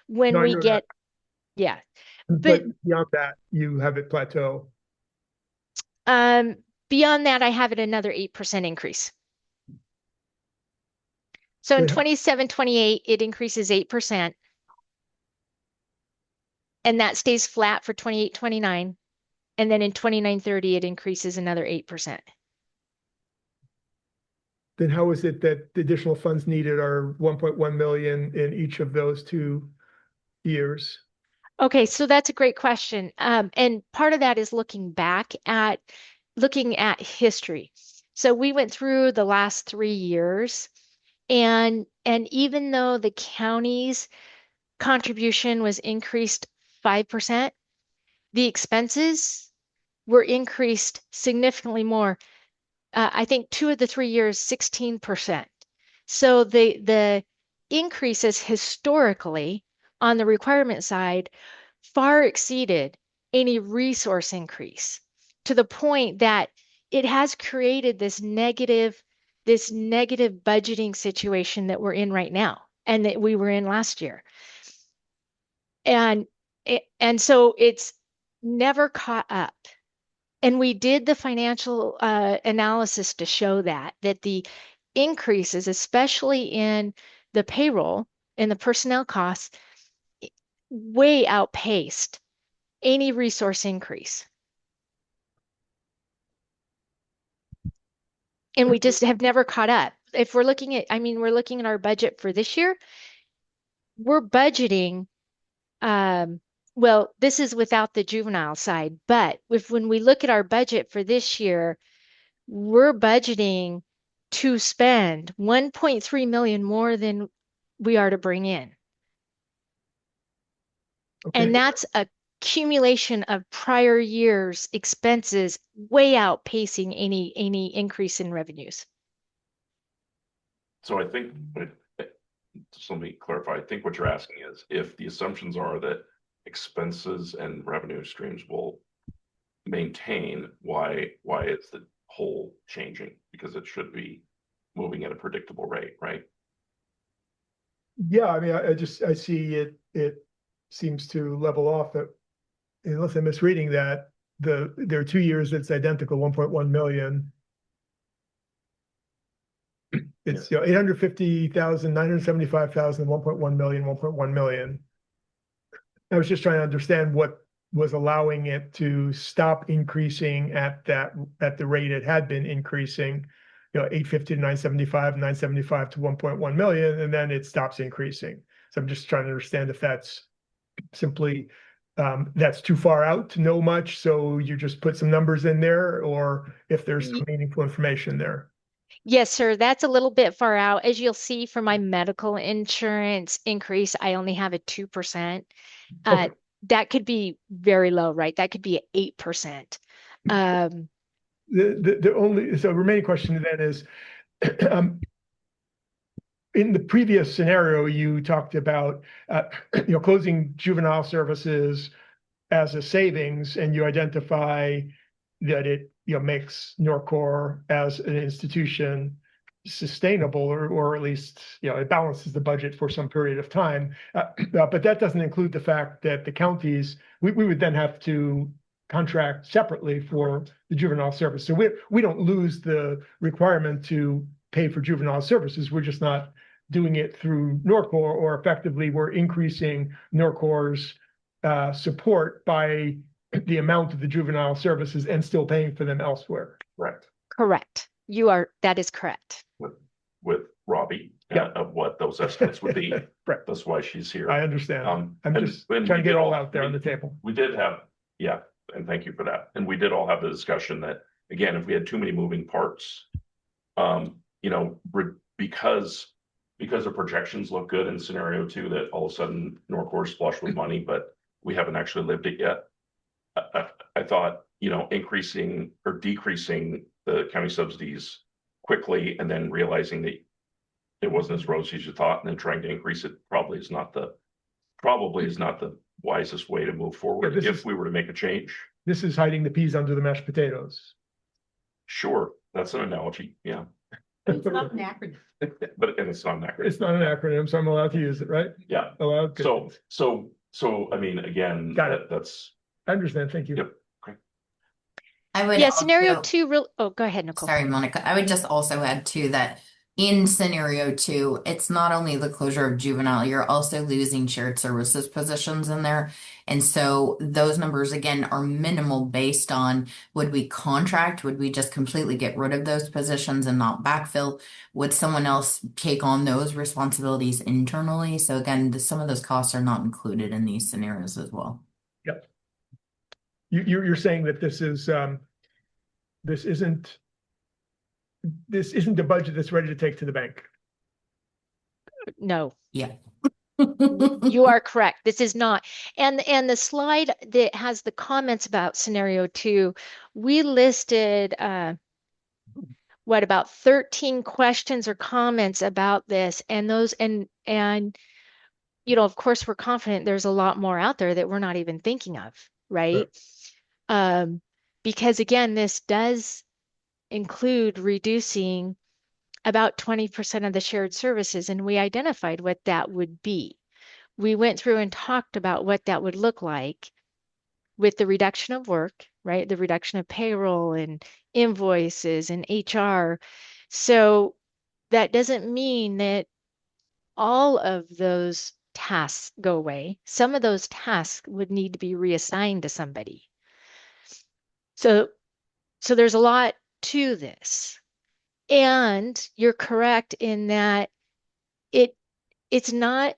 when No, I we know get, yeah, But beyond that, you have it plateau. beyond that, I have it another 8% increase. So in Yeah. 27, 28, it increases 8%. And that stays flat for 28, 29. And then in 29, 30, it increases another 8%. Then how is it that the additional funds needed are 1.1 million in each of those 2 years? Okay, so that's a great question. And part of that is looking at history. So we went through the last 3 years, and even though the county's contribution was increased 5%, the expenses were increased significantly more. I think 2 of the 3 years, 16%. So the increases historically on the requirement side far exceeded any resource increase, to the point that it has created this negative budgeting situation that we're in right now and that we were in last year. And so it's never caught up. And we did the financial analysis to show that the increases, especially in the payroll and the personnel costs, way outpaced any resource increase. And we just have never caught up. If we're looking at, we're looking at our budget for this year, we're budgeting, well, this is without the juvenile side, but when we look at our budget for this year, we're budgeting to spend 1.3 million more than we are to bring in. Okay. And that's a accumulation of prior years' expenses way outpacing any increase in revenues. So I think, just let me clarify, I think what you're asking is if the assumptions are that expenses and revenue streams will maintain, why is the whole changing? Because it should be moving at a predictable rate, right? Yeah, I see it seems to level off, that unless I'm misreading that, there are 2 years that's identical, 1.1 million. It's 850,000, 975,000, 1.1 million, 1.1 million. I was just trying to understand what was allowing it to stop increasing at the rate it had been increasing, 850 to 975, 975 to 1.1 million, and then it stops increasing. So I'm just trying to understand if that's simply that's too far out to know much, so you just put some numbers in there, or if there's some meaningful information there. Yes, sir. That's a little bit far out. As you'll see from my medical insurance increase, I only have a 2%. Okay. That could be very low, right? That could be 8%. The remaining question then is, in the previous scenario, you talked about closing juvenile services as a savings, and you identify that it makes NORCOR as an institution sustainable, or at least it balances the budget for some period of time. But that doesn't include the fact that the counties, we would then have to contract separately for the juvenile service. So we don't lose the requirement to pay for juvenile services. We're just not doing it through NORCOR, or effectively we're increasing NORCOR's support by the amount of the juvenile services and still paying for them elsewhere. Correct. Correct. That is correct. With Robbie, of what those estimates would be. Right. That's why she's here. I understand. I'm just and trying to we get did all out there on the table. We did have, and thank you for that. And we did all have the discussion that again, if we had too many moving parts, you know, because the projections look good in scenario 2, that all of a sudden NORCOR is flush with money, but we haven't actually lived it yet. I thought, you know, increasing or decreasing the county subsidies quickly and then realizing that it wasn't as rosy as you thought, and then trying to increase it probably is not the wisest way to move forward if we were to make a change. This is hiding the peas under the mashed potatoes. Sure, that's an analogy, yeah. It's not an acronym. But and it's not an acronym. It's not an acronym, so I'm allowed to use it, right? Yeah. Allowed. Good. So I mean, again, Got it. that's I understand. Thank you. yep. Okay. I would Yeah, scenario also- 2, oh, go ahead, Nicole. Sorry, Monica. I would just also add too that in scenario 2, it's not only the closure of juvenile, you're also losing shared services positions in there. And so those numbers again are minimal based on, would we contract? Would we just completely get rid of those positions and not backfill? Would someone else take on those responsibilities internally? So again, some of those costs are not included in these scenarios as well. Yep. You're saying that this isn't a budget that's ready to take to the bank. No, Yeah. you are correct. This is not. And the slide that has the comments about scenario 2, we listed about 13 questions or comments about this, and those and you know, of course, we're confident there's a lot more out there that we're not even thinking of, right? Because again, this does include reducing about 20% of the shared services, and we identified what that would be. We went through and talked about what that would look like with the reduction of work, right? The reduction of payroll and invoices and HR. So that doesn't mean that all of those tasks go away. Some of those tasks would need to be reassigned to somebody. So there's a lot to this. And you're correct in that it's not,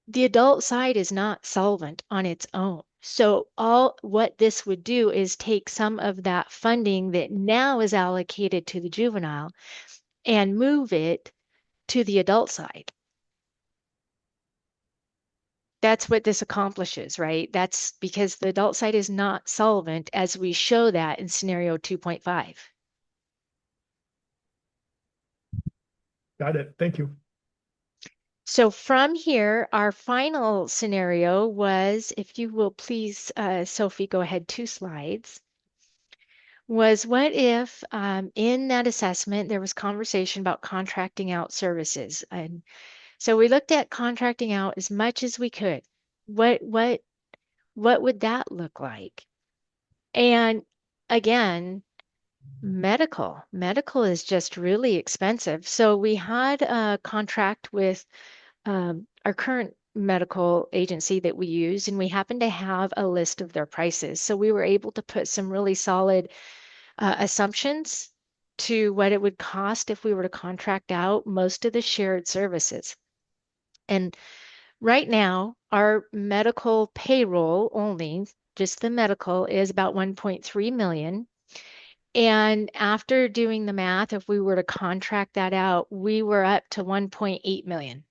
the adult side is not solvent on its own. So what this would do is take some of that funding that now is allocated to the juvenile and move it to the adult side. That's what this accomplishes, right? That's because the adult side is not solvent, as we show that in scenario 2.5. Got it. Thank you. So from here, our final scenario was, if you will please, Sophie, go ahead 2 slides, was what if in that assessment there was conversation about contracting out services. And so we looked at contracting out as much as we could. What would that look like? And again, medical is just really expensive. So we had a contract with our current medical agency that we use, and we happen to have a list of their prices. So we were able to put some really solid assumptions to what it would cost if we were to contract out most of the shared services. And right now, our medical payroll only, just the medical, is about 1.3 million. And after doing the math, if we were to contract that out, we were up to 1.8 million.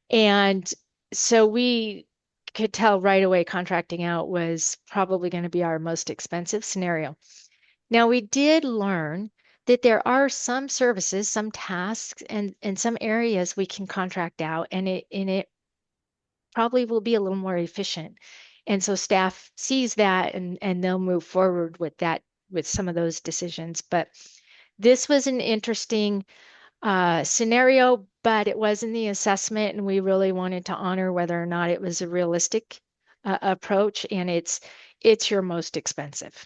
And so we could tell right away contracting out was probably going to be our most expensive scenario. Now, we did learn that there are some services, some tasks, and some areas we can contract out, and it probably will be a little more efficient. And so staff sees that and they'll move forward with that, with some of those decisions. But this was an interesting scenario, but it was in the assessment, and we really wanted to honor whether or not it was a realistic approach, and it's your most expensive.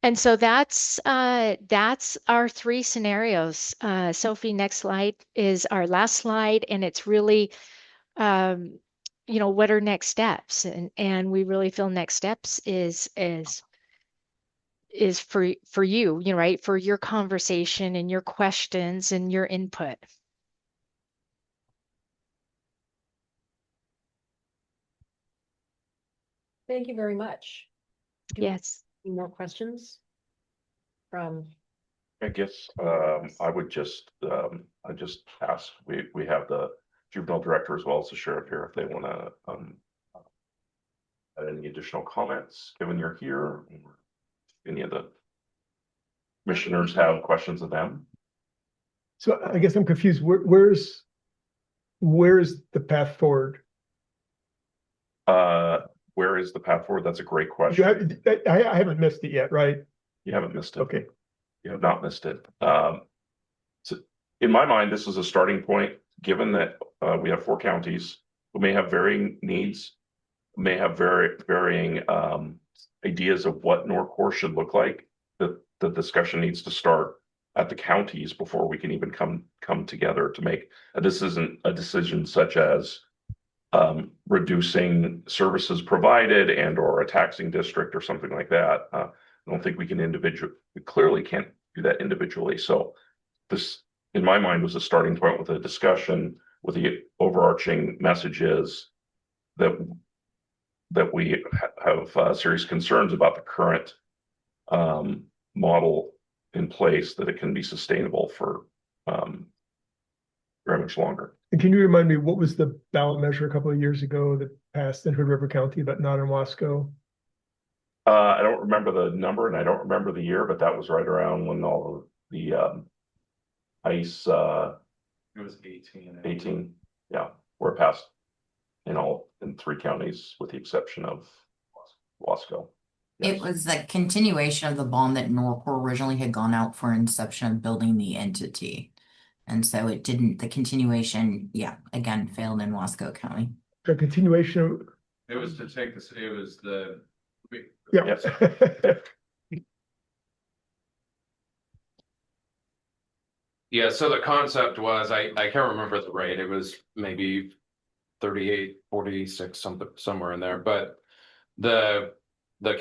And so that's our 3 scenarios. Sophie, next slide is our last slide, and it's really you know, what are next steps? And we really feel next steps is for you, you know, right? For your conversation and your questions and your input. Thank you very much. Yes. Any more questions? From, I guess, I would just, I just ask, we have the juvenile director as well as the sheriff here, if they wanna, add any additional comments, given you're here, or any of the commissioners have questions of them? So I guess I'm confused. Where's the path forward? Where is the path forward? That's a great You question. have, I haven't missed it yet, right? You haven't missed it. Okay. You have not missed it. So in my mind, this is a starting point, given that we have 4 counties who may have varying needs, may have varying ideas of what NORCOR should look like. The discussion needs to start at the counties before we can even come together to make a decision such as reducing services provided and or a taxing district or something like that. I don't think we clearly can't do that individually. So this, in my mind, was a starting point with a discussion with the overarching messages that we have serious concerns about the current model in place, that it can be sustainable for very much longer. And can you remind me, what was the ballot measure a couple of years ago that passed in Hood River County, but not in Wasco? I don't remember the number and I don't remember the year, but that was right around when all of the ICE It was 18. 18, yeah, were passed in 3 counties with the exception of Wasco. It Yes. was the continuation of the bond that NORCOR originally had gone out for inception of building the entity. And so it didn't, the continuation, again, failed in Wasco County. A continuation of, It was to take this, it was the. yeah. Yes. Yeah, so the concept was, I can't remember the rate, it was maybe 38, 46, somewhere in there, but the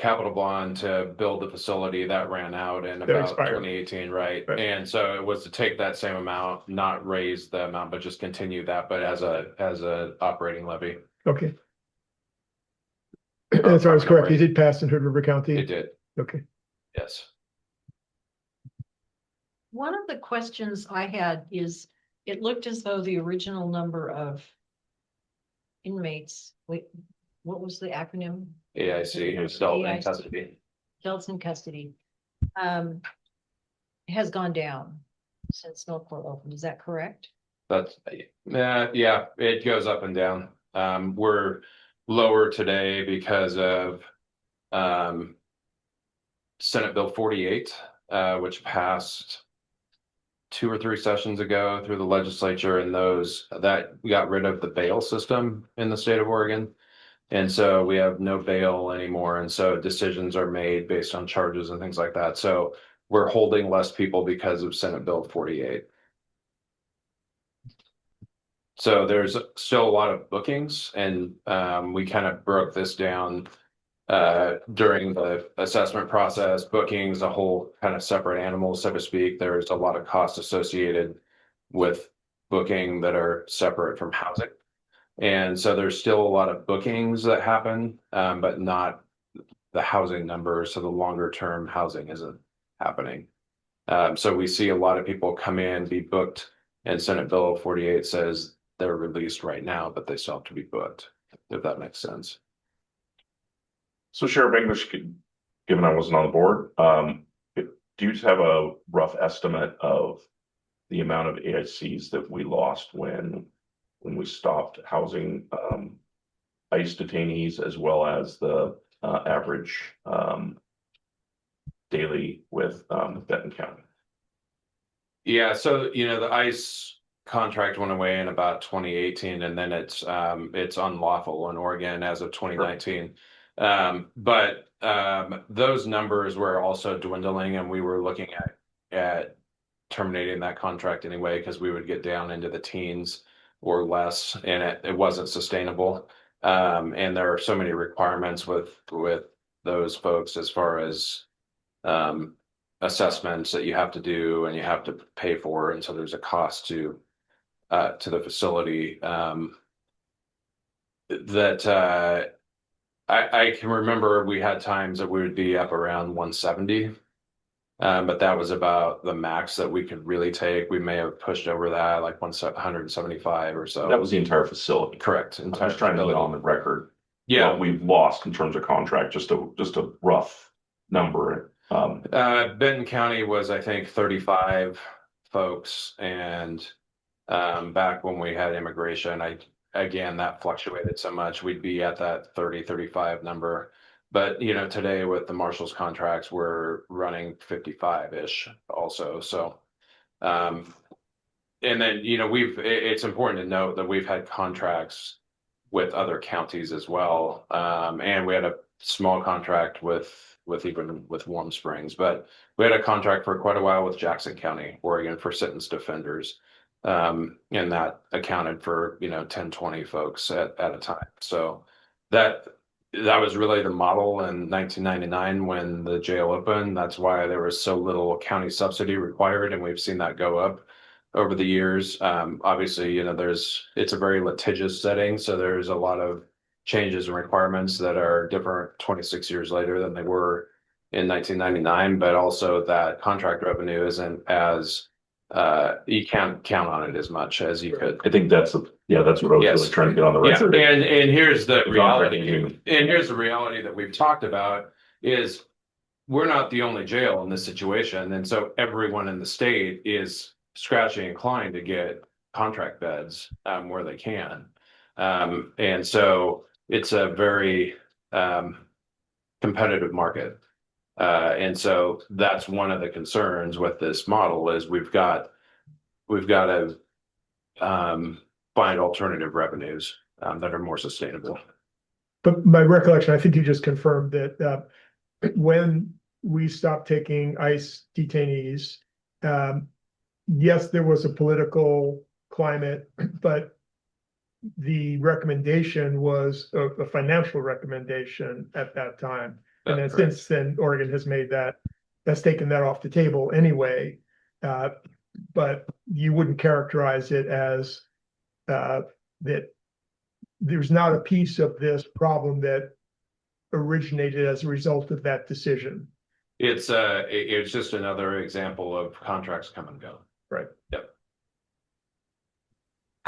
capital bond to build the facility that ran out in about expired. 2018, right? Right. And so it was to take that same amount, not raise the amount, but just continue that, but as a operating levy. Okay. And so I was correct, it did pass in Hood River County? It did, Okay. yes. one of the questions I had is, it looked as though the original number of inmates, wait, what was the acronym? AIC, who's still in AIC. custody. Adults in custody, has gone down since NORCOR opened. Is that correct? That's, yeah, it goes up and down. We're lower today because of Senate Bill 48, which passed 2 or 3 sessions ago through the legislature, and that got rid of the bail system in the state of Oregon. And so we have no bail anymore. And so decisions are made based on charges and things like that. So we're holding less people because of Senate Bill 48. So there's still a lot of bookings, and we kind of broke this down during the assessment process. Bookings, a whole kind of separate animal, so to speak. There's a lot of costs associated with booking that are separate from housing. And so there's still a lot of bookings that happen, but not the housing numbers. So the longer term housing isn't happening. So we see a lot of people come in, be booked, and Senate Bill 48 says they're released right now, but they still have to be booked, if that makes sense. So Sheriff English, given I wasn't on the board, do you have a rough estimate of the amount of AICs that we lost when we stopped housing ICE detainees, as well as the average daily with Benton County? Yeah, so the ICE contract went away in about 2018, and then it's unlawful in Oregon as of 2019. But those numbers were also dwindling, and we were looking at terminating that contract anyway, because we would get down into the teens or less, and it wasn't sustainable. And there are so many requirements with those folks as far as assessments that you have to do and you have to pay for, and so there's a cost to the facility that I can remember we had times that we would be up around 170. But that was about the max that we could really take. We may have pushed over that, like 175 or so. That was the entire facility. Correct. I'm just trying to get on the record. Yeah. What we've lost in terms of contract, just a rough number. Benton County was, I think, 35 folks, and back when we had immigration, again, that fluctuated so much, we'd be at that 30, 35 number. But, you know, today with the Marshals contracts, we're running 55-ish also. So, and then, you know, it's important to note that we've had contracts with other counties as well. And we had a small contract with Warm Springs, but we had a contract for quite a while with Jackson County, Oregon, for sentence defenders. And that accounted for, you know, 10, 20 folks at a time. So that was really the model in 1999 when the jail opened. That's why there was so little county subsidy required, and we've seen that go up over the years. Obviously, you know, it's a very litigious setting, so there's a lot of changes and requirements that are different 26 years later than they were in 1999, but also that contract revenue isn't as you can't count on it as much as you could. I think that's what I was really trying to get on the record. Yeah. And here's the reality. Contracting. And here's the reality that we've talked about is we're not the only jail in this situation. And so everyone in the state is scratching and clawing to get contract beds where they can. And so it's a very competitive market. And so that's one of the concerns with this model is we've got to find alternative revenues that are more sustainable. But my recollection, I think you just confirmed that when we stopped taking ICE detainees, yes, there was a political climate, but the recommendation was a financial recommendation at that time. And then since then, Oregon has that's taken that off the table anyway. But you wouldn't characterize it as that there's not a piece of this problem that originated as a result of that decision. It's just another example of contracts come and go. Right. Yep.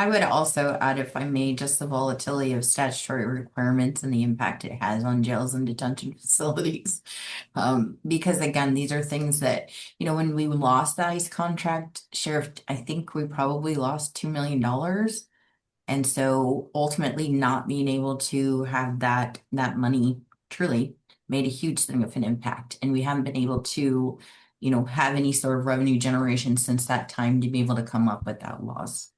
I would also add, if I may, just the volatility of statutory requirements and the impact it has on jails and detention facilities. Because again, these are things that, you know, when we lost the ICE contract, Sheriff, I think we probably lost $2 million. And so ultimately not being able to have that money truly made a huge significant impact. And we haven't been able to, you know, have any sort of revenue generation since that time to be able to come up with that loss.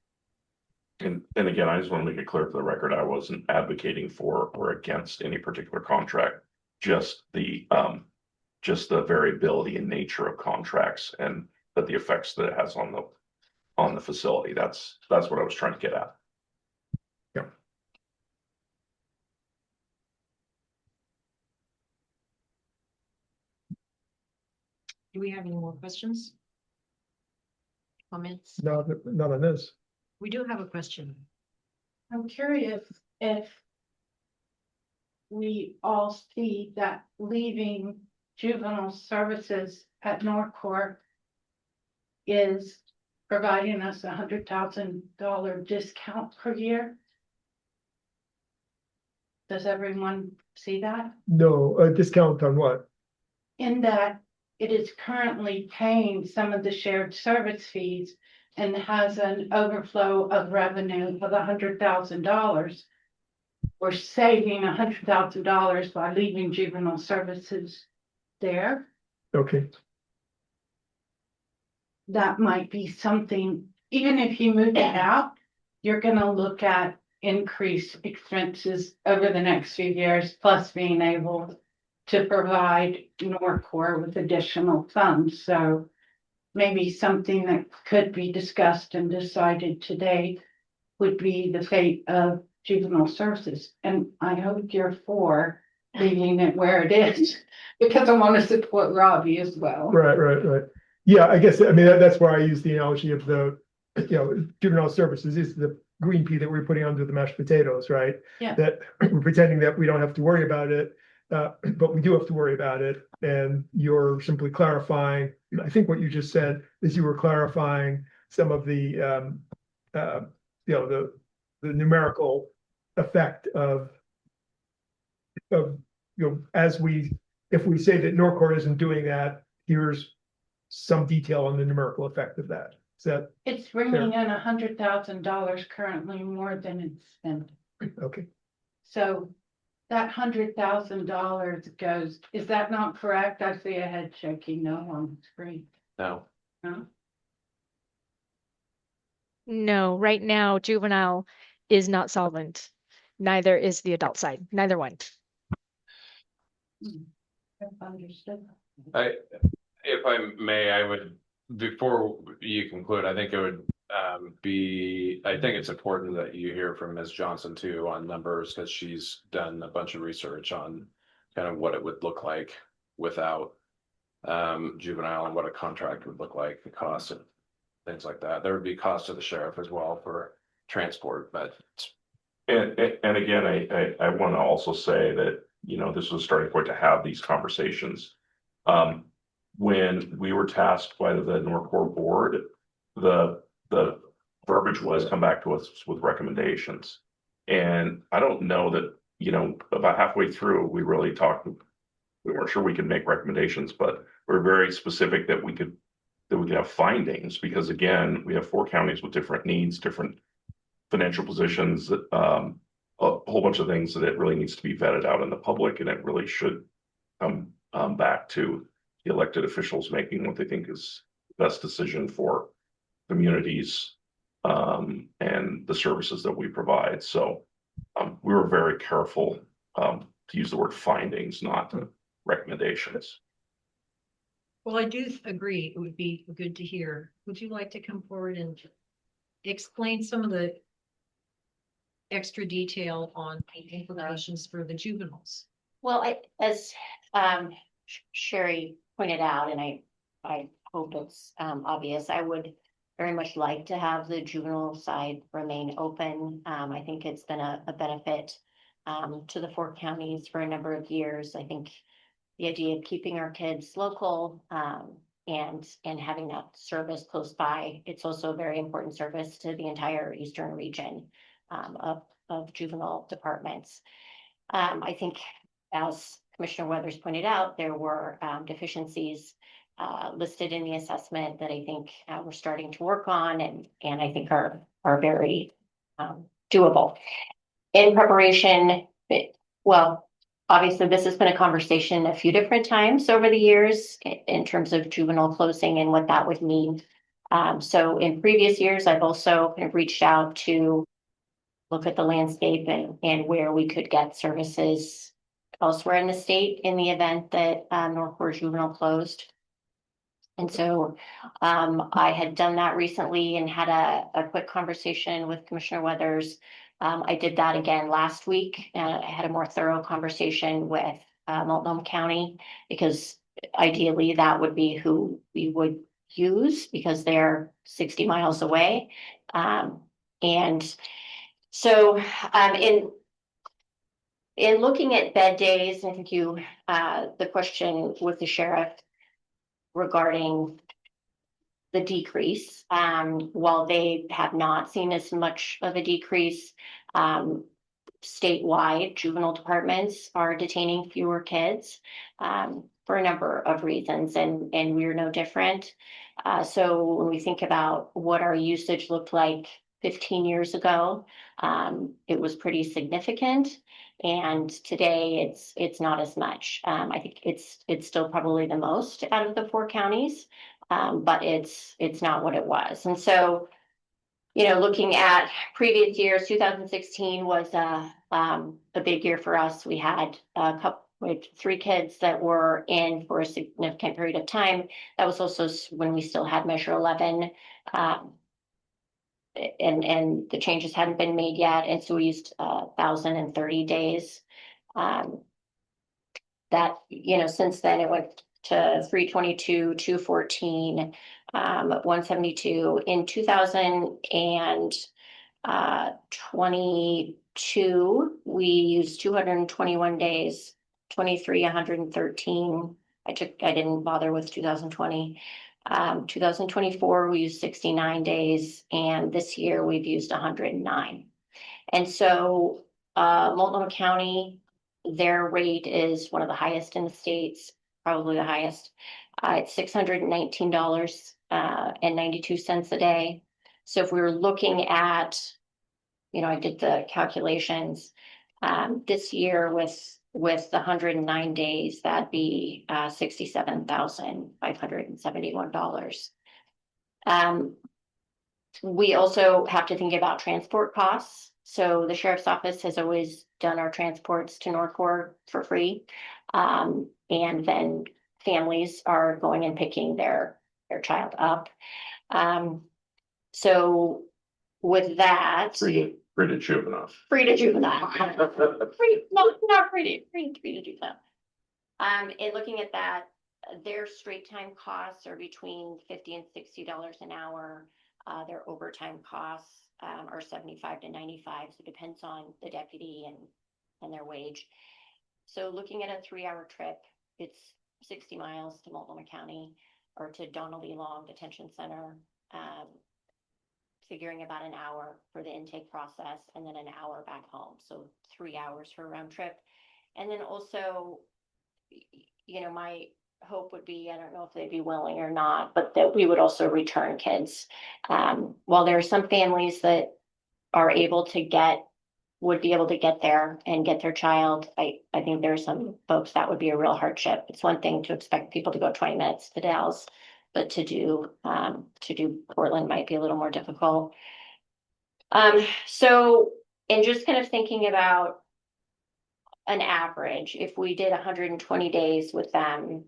And again, I just want to make it clear for the record, I wasn't advocating for or against any particular contract, just the variability in nature of contracts and the effects that it has on the facility. That's what I was trying to get at. Yeah. Do we have any more questions? Comments? No, not on this. We do have a question. I'm curious if we all see that leaving juvenile services at NORCOR is providing us $100,000 discount per year. Does everyone see that? No, a discount on what? In that it is currently paying some of the shared service fees and has an overflow of revenue of $100,000. We're saving $100,000 by leaving juvenile services there. Okay. That might be something, even if you move it out, you're gonna look at increased expenses over the next few years, plus being able to provide NORCOR with additional funds. So maybe something that could be discussed and decided today would be the fate of juvenile services. And I hope you're for leaving it where it is, because I want to support Robbie as well. Right. Yeah, I guess, I mean, that's where I use the analogy of the, juvenile services is the green pea that we're putting under the mashed potatoes, right? Yeah. That we're pretending that we don't have to worry about it, but we do have to worry about it. And you're simply clarifying, I think what you just said is you were clarifying some of the, the numerical effect of, if we say that NORCOR isn't doing that, here's some detail on the numerical effect of that. Is that It's bringing in $100,000 currently more than it's spent. okay? So that $100,000 goes, is that not correct? I see a head shaking no on the screen. No. No? No, right now juvenile is not solvent. Neither is the adult side, neither one. Understood. If I may, I would, before you conclude, I think it would I think it's important that you hear from Ms. Johnson too on numbers, because she's done a bunch of research on kind of what it would look like without juvenile and what a contract would look like, the cost and things like that. There would be cost to the sheriff as well for transport, but And again, I want to also say that, this was a starting point to have these conversations. When we were tasked by the NORCOR board, the verbiage was come back to us with recommendations. And I don't know that, about halfway through, we really talked, we weren't sure we could make recommendations, but we're very specific that we could have findings, because again, we have 4 counties with different needs, different financial positions, a whole bunch of things that it really needs to be vetted out in the public, and it really should come back to the elected officials making what they think is the best decision for communities and the services that we provide. So we were very careful to use the word findings, not recommendations. Well, I do agree. It would be good to hear. Would you like to come forward and explain some of the extra detail on the implications for the juveniles? Well, as Sherry pointed out, and I hope it's obvious, I would very much like to have the juvenile side remain open. I think it's been a benefit to the 4 counties for a number of years. I think the idea of keeping our kids local and having that service close by, it's also a very important service to the entire eastern region of juvenile departments. I think, as Commissioner Weathers pointed out, there were deficiencies listed in the assessment that I think we're starting to work on, and I think are very doable. In preparation, well, obviously this has been a conversation a few different times over the years in terms of juvenile closing and what that would mean. So in previous years, I've also kind of reached out to look at the landscape and where we could get services elsewhere in the state in the event that NORCOR juvenile closed. And so I had done that recently and had a quick conversation with Commissioner Weathers. I did that again last week. I had a more thorough conversation with Multnomah County, because ideally that would be who we would use, because they're 60 miles away. And so in looking at bed days, I think the question with the sheriff regarding the decrease, while they have not seen as much of a decrease, statewide juvenile departments are detaining fewer kids for a number of reasons, and we're no different. So when we think about what our usage looked like 15 years ago, it was pretty significant, and today it's not as much. I think it's still probably the most out of the 4 counties, but it's not what it was. And so, looking at previous years, 2016 was a big year for us. We had 3 kids that were in for a significant period of time. That was also when we still had Measure 11, and the changes hadn't been made yet. And so we used 1,030 days. That, since then it went to 322, 214, 172 in 2000, and 22, we used 221 days, 23, 113. I didn't bother with 2020. 2024, we used 69 days, and this year we've used 109. And so, Multnomah County, their rate is one of the highest in the states, probably the highest. It's $619 and 92 cents a day. So if we were looking at, I did the calculations, this year with the 109 days, that'd be $67,571. We also have to think about transport costs. So the sheriff's office has always done our transports to NORCOR for free. And then families are going and picking their child up. So with that. Free to juvenile. Free to juvenile. Not free to juvenile. And looking at that, their straight time costs are between $50 and $60 an hour. Their overtime costs are 75 to 95. So it depends on the deputy and their wage. So looking at a 3-hour trip, it's 60 miles to Multnomah County or to Donnelly Long Detention Center. Figuring about an hour for the intake process and then an hour back home. So 3 hours for a round trip. And then also, my hope would be, I don't know if they'd be willing or not, but that we would also return kids. While there are some families that are would be able to get there and get their child, I think there are some folks that would be a real hardship. It's one thing to expect people to go 20 minutes to Dallas, but to do Portland might be a little more difficult. So, and just kind of thinking about an average, if we did 120 days with them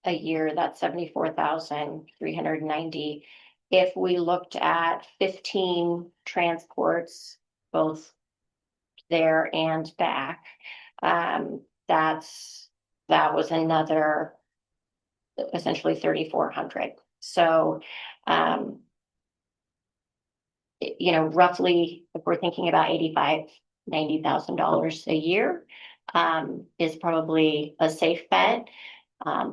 a year, that's 74,390. If we looked at 15 transports, both there and back, that was another essentially 3,400. So, roughly, if we're thinking about $90,000 a year, is probably a safe bet.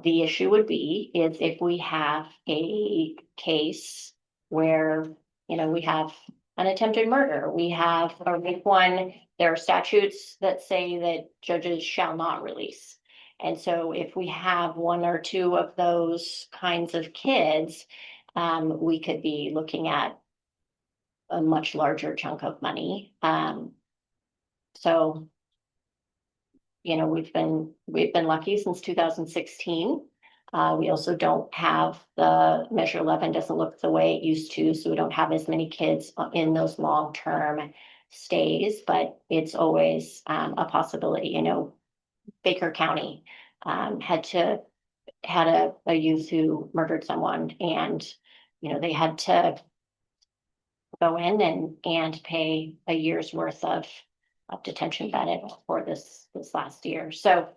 The issue would be is if we have a case where, we have an attempted murder, we have a rape one, there are statutes that say that judges shall not release. And so if we have 1 or 2 of those kinds of kids, we could be looking at a much larger chunk of money. So, we've been lucky since 2016. We also don't have the Measure 11 doesn't look the way it used to, so we don't have as many kids in those long-term stays, but it's always a possibility. Baker County had a youth who murdered someone, and they had to go in and pay a year's worth of detention benefit for this last year. So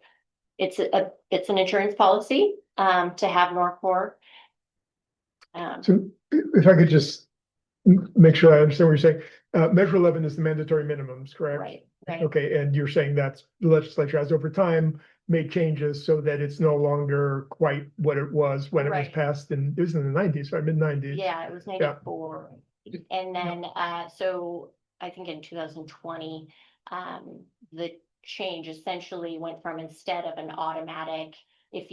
it's an insurance policy to have NORCOR. So if I could just make sure I understand what you're saying, Measure 11 is the mandatory minimums, correct? Right. Okay, and you're saying that the legislature has over time made changes so that it's no longer quite what it was when it was passed, and it was in the 90s, right? Mid-90s. Yeah, it was 94. Yeah. And then, so I think in 2020, the change essentially went from, instead of an automatic, if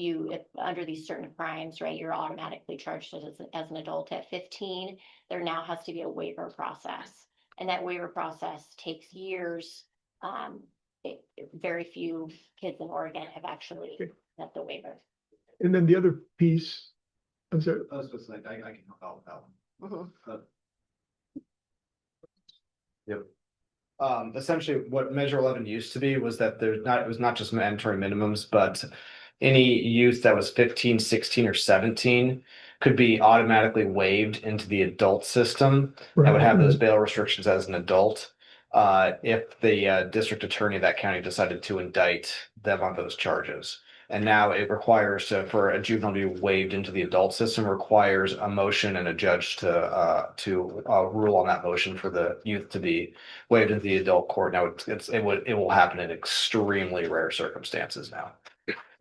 under these certain crimes, right, you're automatically charged as an adult at 15, there now has to be a waiver process. And that waiver process takes years. Very few kids in Oregon have actually met the waiver. And then the other piece, I'm sorry. I was just like, I can help out with that one. Yep. Essentially what Measure 11 used to be was that it was not just mandatory minimums, but any youth that was 15, 16, or 17 could be automatically waived into the adult system that would have those bail restrictions as an adult. If the district attorney of that county decided to indict them on those charges. And now it requires for a juvenile to be waived into the adult system requires a motion and a judge to rule on that motion for the youth to be waived into the adult court. Now it will happen in extremely rare circumstances now.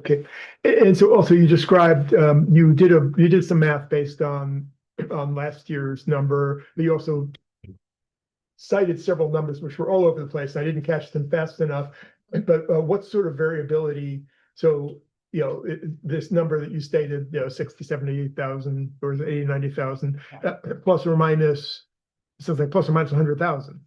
Okay, and so also you described, you did some math based on last year's number, but you also cited several numbers which were all over the place. I didn't catch them fast enough, but what sort of variability? So, this number that you stated, 60, 70,000 or 80, 90,000, plus or minus, sounds like plus or minus 100,000,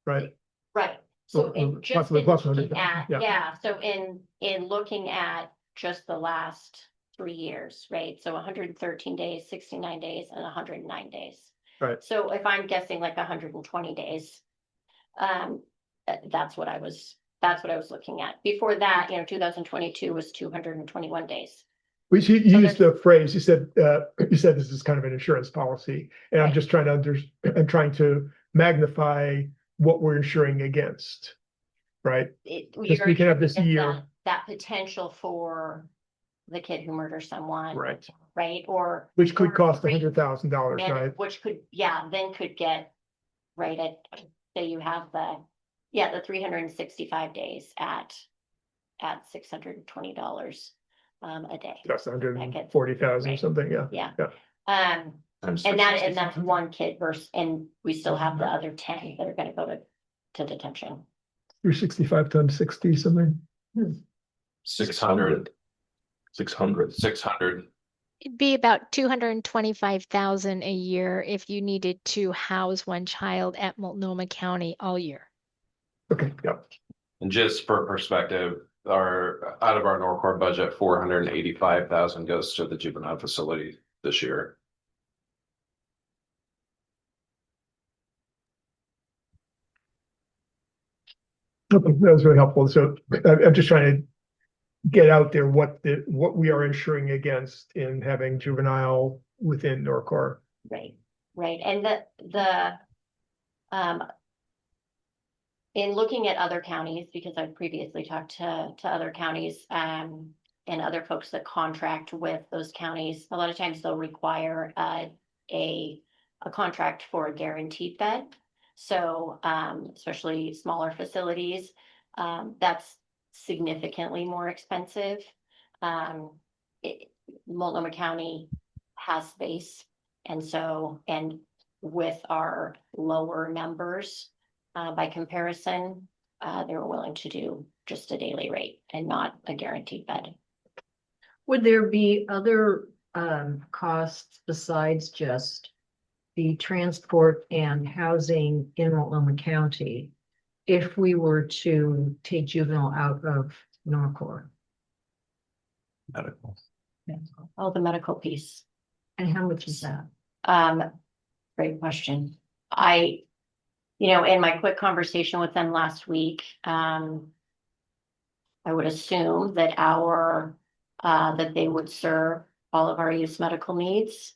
right? Right. So in just Possibly in plus looking 100,000, at, yeah, so in looking at just the last 3 years, right? So 113 days, 69 days, and 109 days. Right. So if I'm guessing like 120 days, that's what I was looking at. Before that, 2022 was 221 days. Which you used the phrase, you said this is kind of an insurance policy, and I'm just trying to magnify what we're insuring against, right? Just we can have this year. That potential for the kid who murders someone. Right. Or which could cost $100,000, right? Which could, then could get right at, say you have the 365 days at $620 a day. That's 140,000 or something, Yeah. Times And 365. that's one kid versus, and we still have the other 10 that are gonna go to detention. 365 times 60 something. 600. 600. It'd be about 225,000 a year if you needed to house one child at Multnomah County all year. Okay, yep. And just for perspective, out of our NORCOR budget, 485,000 goes to the juvenile facility this year. Okay, that was really helpful. So I'm just trying to get out there what we are insuring against in having juvenile within NORCOR. Right. And in looking at other counties, because I've previously talked to other counties, and other folks that contract with those counties, a lot of times they'll require a contract for a guaranteed bed. So especially smaller facilities, that's significantly more expensive. Multnomah County has space, and with our lower numbers, by comparison, they were willing to do just a daily rate and not a guaranteed bed. Would there be other costs besides just the transport and housing in Multnomah County if we were to take juvenile out of NORCOR? Medical. Oh, the medical piece. And how much is that? Great question. In my quick conversation with them last week, I would assume that that they would serve all of our youth medical needs,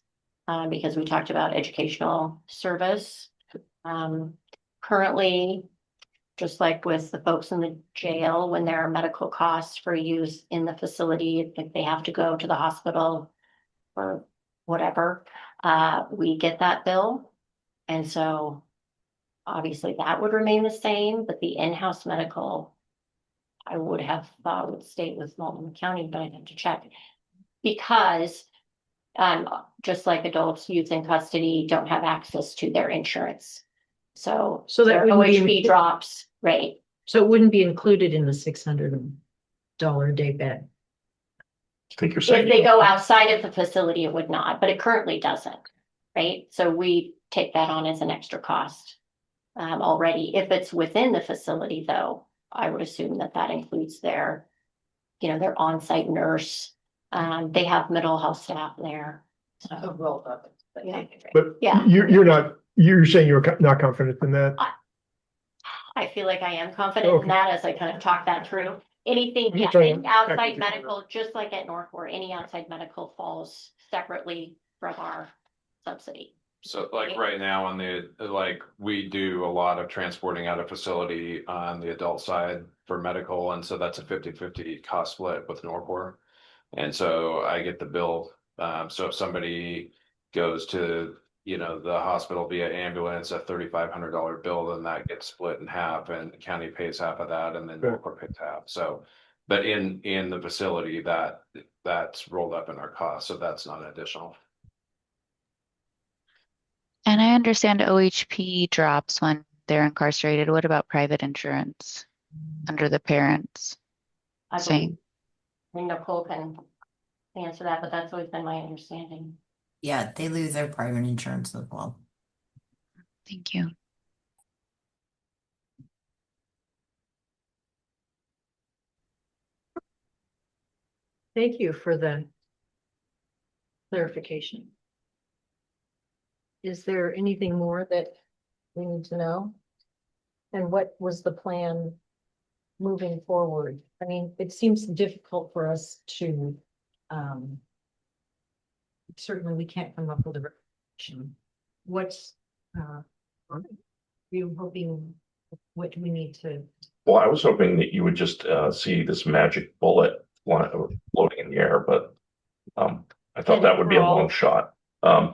because we talked about educational service. Currently, just like with the folks in the jail, when there are medical costs for use in the facility, if they have to go to the hospital or whatever, we get that bill. And so obviously that would remain the same, but the in-house medical, I would have thought would stay with Multnomah County, but I'd have to check. Because just like adults, youth in custody don't have access to their insurance. So that their wouldn't be OHP drops, right? So it wouldn't be included in the $600 a day bed. I think you're saying. If they go outside of the facility, it would not, but it currently doesn't, right? So we take that on as an extra cost already. If it's within the facility, though, I would assume that includes their on-site nurse. They have mental health staff there. So, But yeah. you're saying you're not confident in that? I feel like I am confident in that as I kind of talk that through. Anything, I'm just trying any to outside package it medical, just like at NORCOR, any outside medical falls separately from our subsidy. So like right now we do a lot of transporting out of facility on the adult side for medical. And so that's a 50-50 cost split with NORCOR. And so I get the bill. So if somebody goes to, the hospital via ambulance, a $3,500 bill, then that gets split in half and the county pays half of that and then Right. NORCOR pays half. So, but in the facility that's rolled up in our cost. So that's not additional. And I understand OHP drops when they're incarcerated. What about private insurance under the parents? I Same. believe Nicole can answer that, but that's always been my understanding. Yeah, they lose their private insurance as well. Thank you. Thank you for the clarification. Is there anything more that we need to know? And what was the plan moving forward? I mean, it seems difficult for us to, certainly we can't come up with a recommendation. What's, you hoping, what do we need to? Well, I was hoping that you would just see this magic bullet floating in the air, but I thought that would be a long shot. I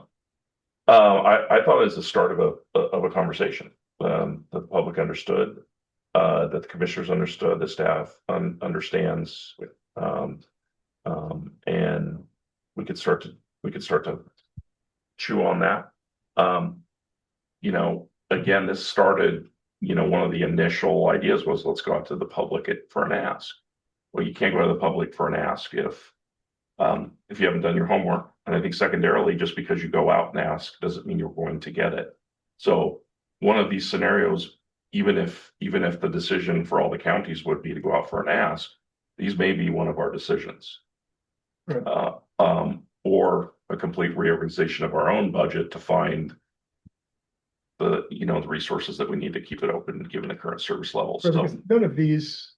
thought it was the start of a conversation. The public understood, that the commissioners understood, the staff understands, and we could start to chew on that. Again, this started. One of the initial ideas was let's go out to the public for an ask. Well, you can't go to the public for an ask if you haven't done your homework. And I think secondarily, just because you go out and ask doesn't mean you're going to get it. So one of these scenarios, even if the decision for all the counties would be to go out for an ask, these may be one of our decisions. Right. Or a complete reorganization of our own budget to find the resources that we need to keep it open given the current service levels. Right, because none of these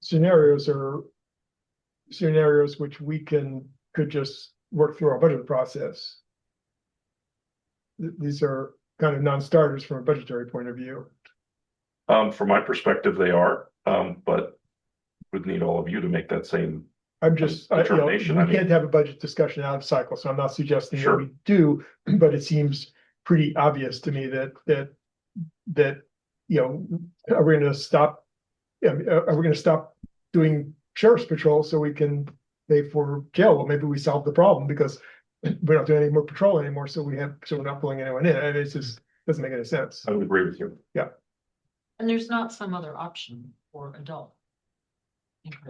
scenarios are scenarios which we could just work through our budget process. These are kind of non-starters from a budgetary point of view. From my perspective, they are, but would need all of you to make that same. I'm just, we can't have a budget discussion out of cycle, so I'm not suggesting that we do, but it seems pretty obvious to me that are we going to stop? Are we going to stop doing sheriff's patrol so we can pay for jail? Well, maybe we solve the problem because we're not doing any more patrol anymore, so we're not pulling anyone in. And it just doesn't make any sense. I would agree with you. Yeah. And there's not some other option for adult.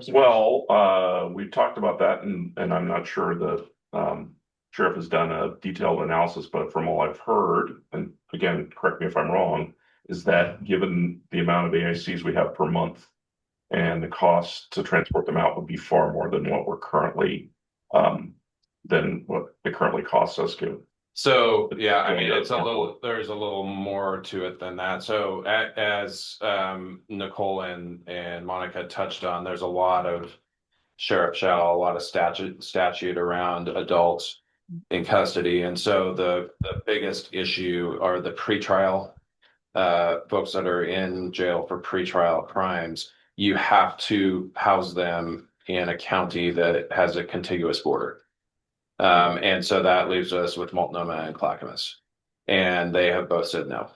Well, we've talked about that, and I'm not sure the sheriff has done a detailed analysis, but from all I've heard, and again, correct me if I'm wrong, is that given the amount of AICs we have per month and the cost to transport them out would be far more than what we're currently than what it currently costs us to. So yeah, I mean, there's a little more to it than that. So as Nicole and Monica touched on, there's a lot of a lot of statute around adults in custody. And so the biggest issue are the pretrial folks that are in jail for pretrial crimes. You have to house them in a county that has a contiguous border. And so that leaves us with Multnomah and Clackamas, and they have both said no.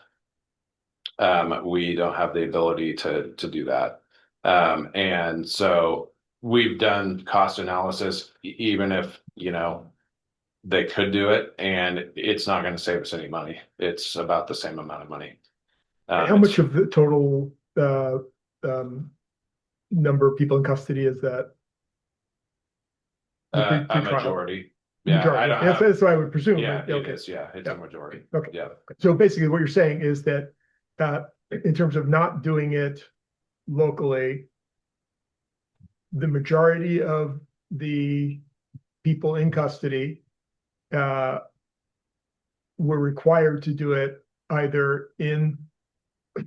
We don't have the ability to do that. And so we've done cost analysis, even if, they could do it, and it's not going to save us any money. It's about the same amount of money. How much of the total number of people in custody is that? A majority. Yeah, that's what I would presume. Yeah, okay. It is. Yeah, it's a majority. Okay. Yeah. So basically what you're saying is that in terms of not doing it locally, the majority of the people in custody were required to do it either in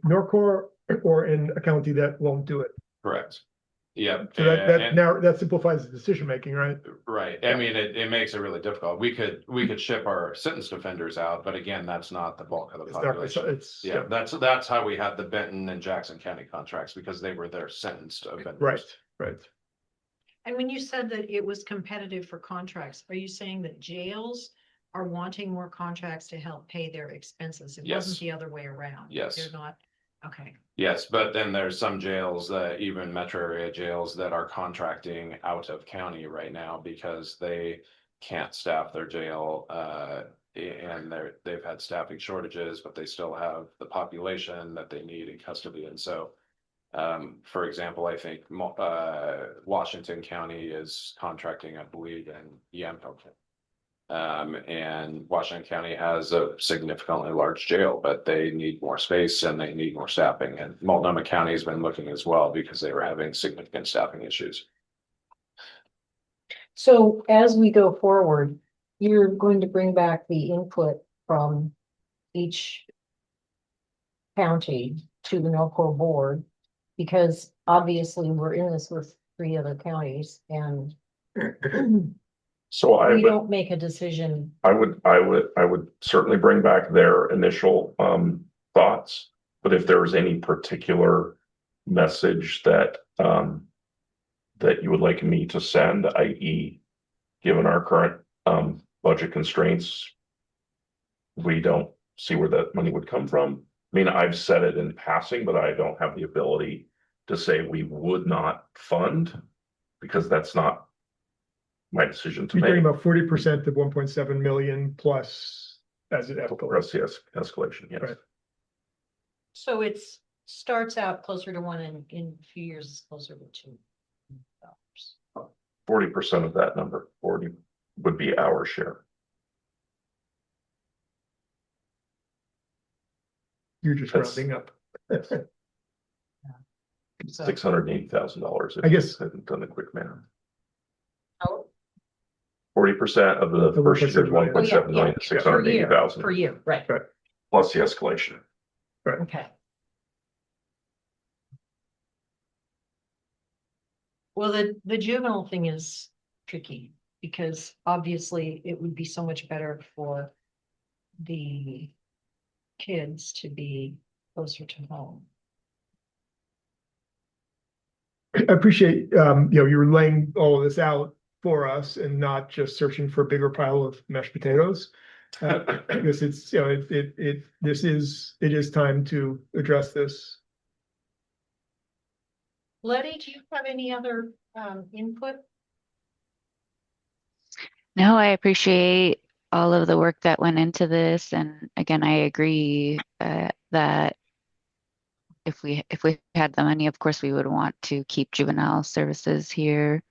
NORCOR or in a county that won't do it. Correct. Yeah. So that simplifies the decision making, right? Right. I mean, it makes it really difficult. We could ship our sentenced offenders out, but again, that's not the bulk of the population. That's how we had the Benton and Jackson County contracts, because they were their sentenced offenders. Right. And when you said that it was competitive for contracts, are you saying that jails are wanting more contracts to help pay their expenses? It wasn't Yes. the other way around. Yes. They're not, okay. Yes, but then there's some jails that even metro area jails that are contracting out of county right now because they can't staff their jail. And they've had staffing shortages, but they still have the population that they need in custody. And so, for example, I think Washington County is contracting, I believe, in Yamhill. And Washington County has a significantly large jail, but they need more space and they need more staffing. And Multnomah County has been looking as well because they were having significant staffing issues. So as we go forward, you're going to bring back the input from each county to the NORCOR board, because obviously we're in this with 3 other counties and So I we would, don't make a decision. I would certainly bring back their initial thoughts. But if there was any particular message that that you would like me to send, i.e., given our current budget constraints, we don't see where that money would come from. I mean, I've said it in passing, but I don't have the ability to say we would not fund, because that's not my decision to You're talking make. about 40% of 1.7 million plus as it escalates. Yes, escalation, yes. Right. So it's starts out closer to 1 and in a few years it's closer to $2. 40% of that number, 40 would be our share. You're just That's- rounding up. So- $680,000. I guess- I haven't done the quick math. Oh, 40% of the The first year's 1.7 1.7 million, per 680,000 year, right, plus the escalation. okay. Well, the juvenile thing is tricky because obviously it would be so much better for the kids to be closer to home. I appreciate, you're laying all of this out for us and not just searching for a bigger pile of mashed potatoes. Because it's, it is time to address this. Letty, do you have any other input? No, I appreciate all of the work that went into this. And again, I agree that if we had the money, of course, we would want to keep juvenile services here.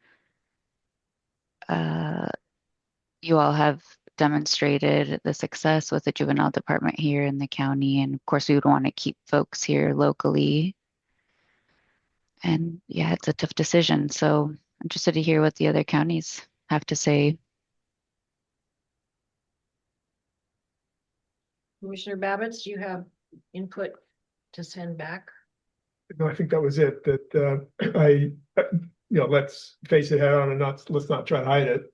You all have demonstrated the success with the juvenile department here in the county. And of course, we would want to keep folks here locally. And yeah, it's a tough decision. So I'm interested to hear what the other counties have to say. Commissioner Babbitts, do you have input to send back? No, I think that was it, that let's face it head on and let's not try to hide it.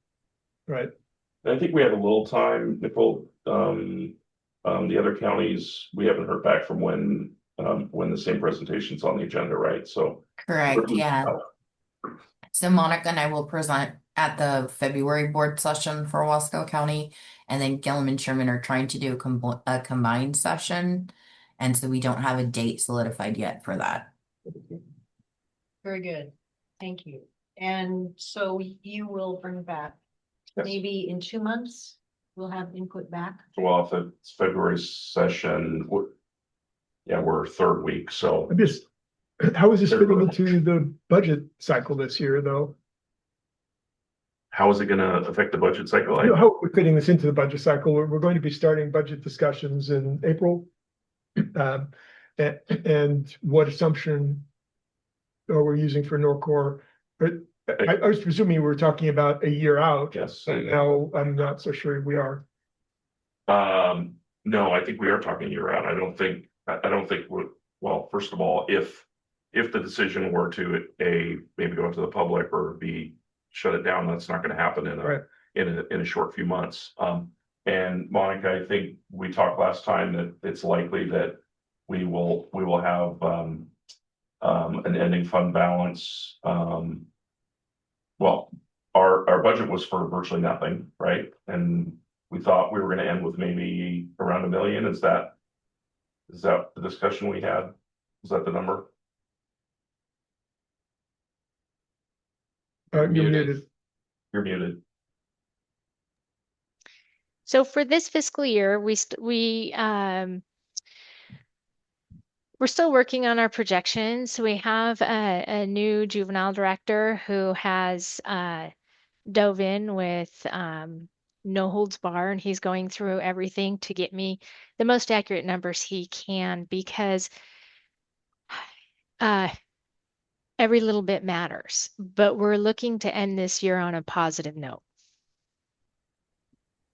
Right. I think we have a little time, Nicole. The other counties, we haven't heard back from when the same presentation's on the agenda, right? So. Correct, yeah. So Monica and I will present at the February board session for Wasco County, and then Gillum and Sherman are trying to do a combined session. And so we don't have a date solidified yet for that. Very good, thank you. And so you will bring back, Yes. maybe in 2 months, we'll have input back. Well, if it's February session, we're 3rd week, so. I'm just, how is this fitting into the budget cycle this year, though? How is it gonna affect the budget cycle? How are we fitting this into the budget cycle? We're going to be starting budget discussions in April. And what assumption are we using for NORCOR? I was presuming we were talking about a year out. Yes. And now I'm not so sure we are. No, I think we are talking year round. I don't think well, first of all, if the decision were to maybe go into the public or B, shut it down, that's not gonna happen in a short few months. And Monica, I think we talked last time that it's likely that we will have an ending fund balance Well, our budget was for virtually nothing, right? And we thought we were gonna end with maybe around 1 million. Is that the discussion we had? Is that the number? You're muted. You're muted. So for this fiscal year, we're still working on our projections. So we have a new juvenile director who has dove in with no holds bar, and he's going through everything to get me the most accurate numbers he can, because every little bit matters. But we're looking to end this year on a positive note.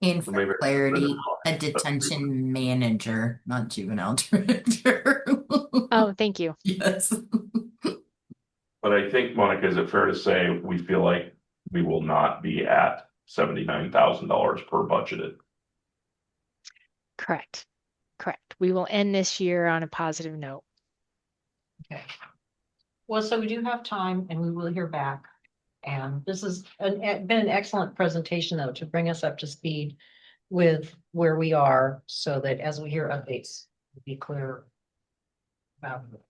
And So maybe- for clarity, a detention manager, not juvenile director. Oh, thank you. Yes. But I think, Monica, is it fair to say we feel like we will not be at $79,000 per budgeted? Correct. Correct. We will end this year on a positive note. Okay. Well, so we do have time and we will hear back. And this has been an excellent presentation, though, to bring us up to speed with where we are, so that as we hear updates, we'll be clear about it.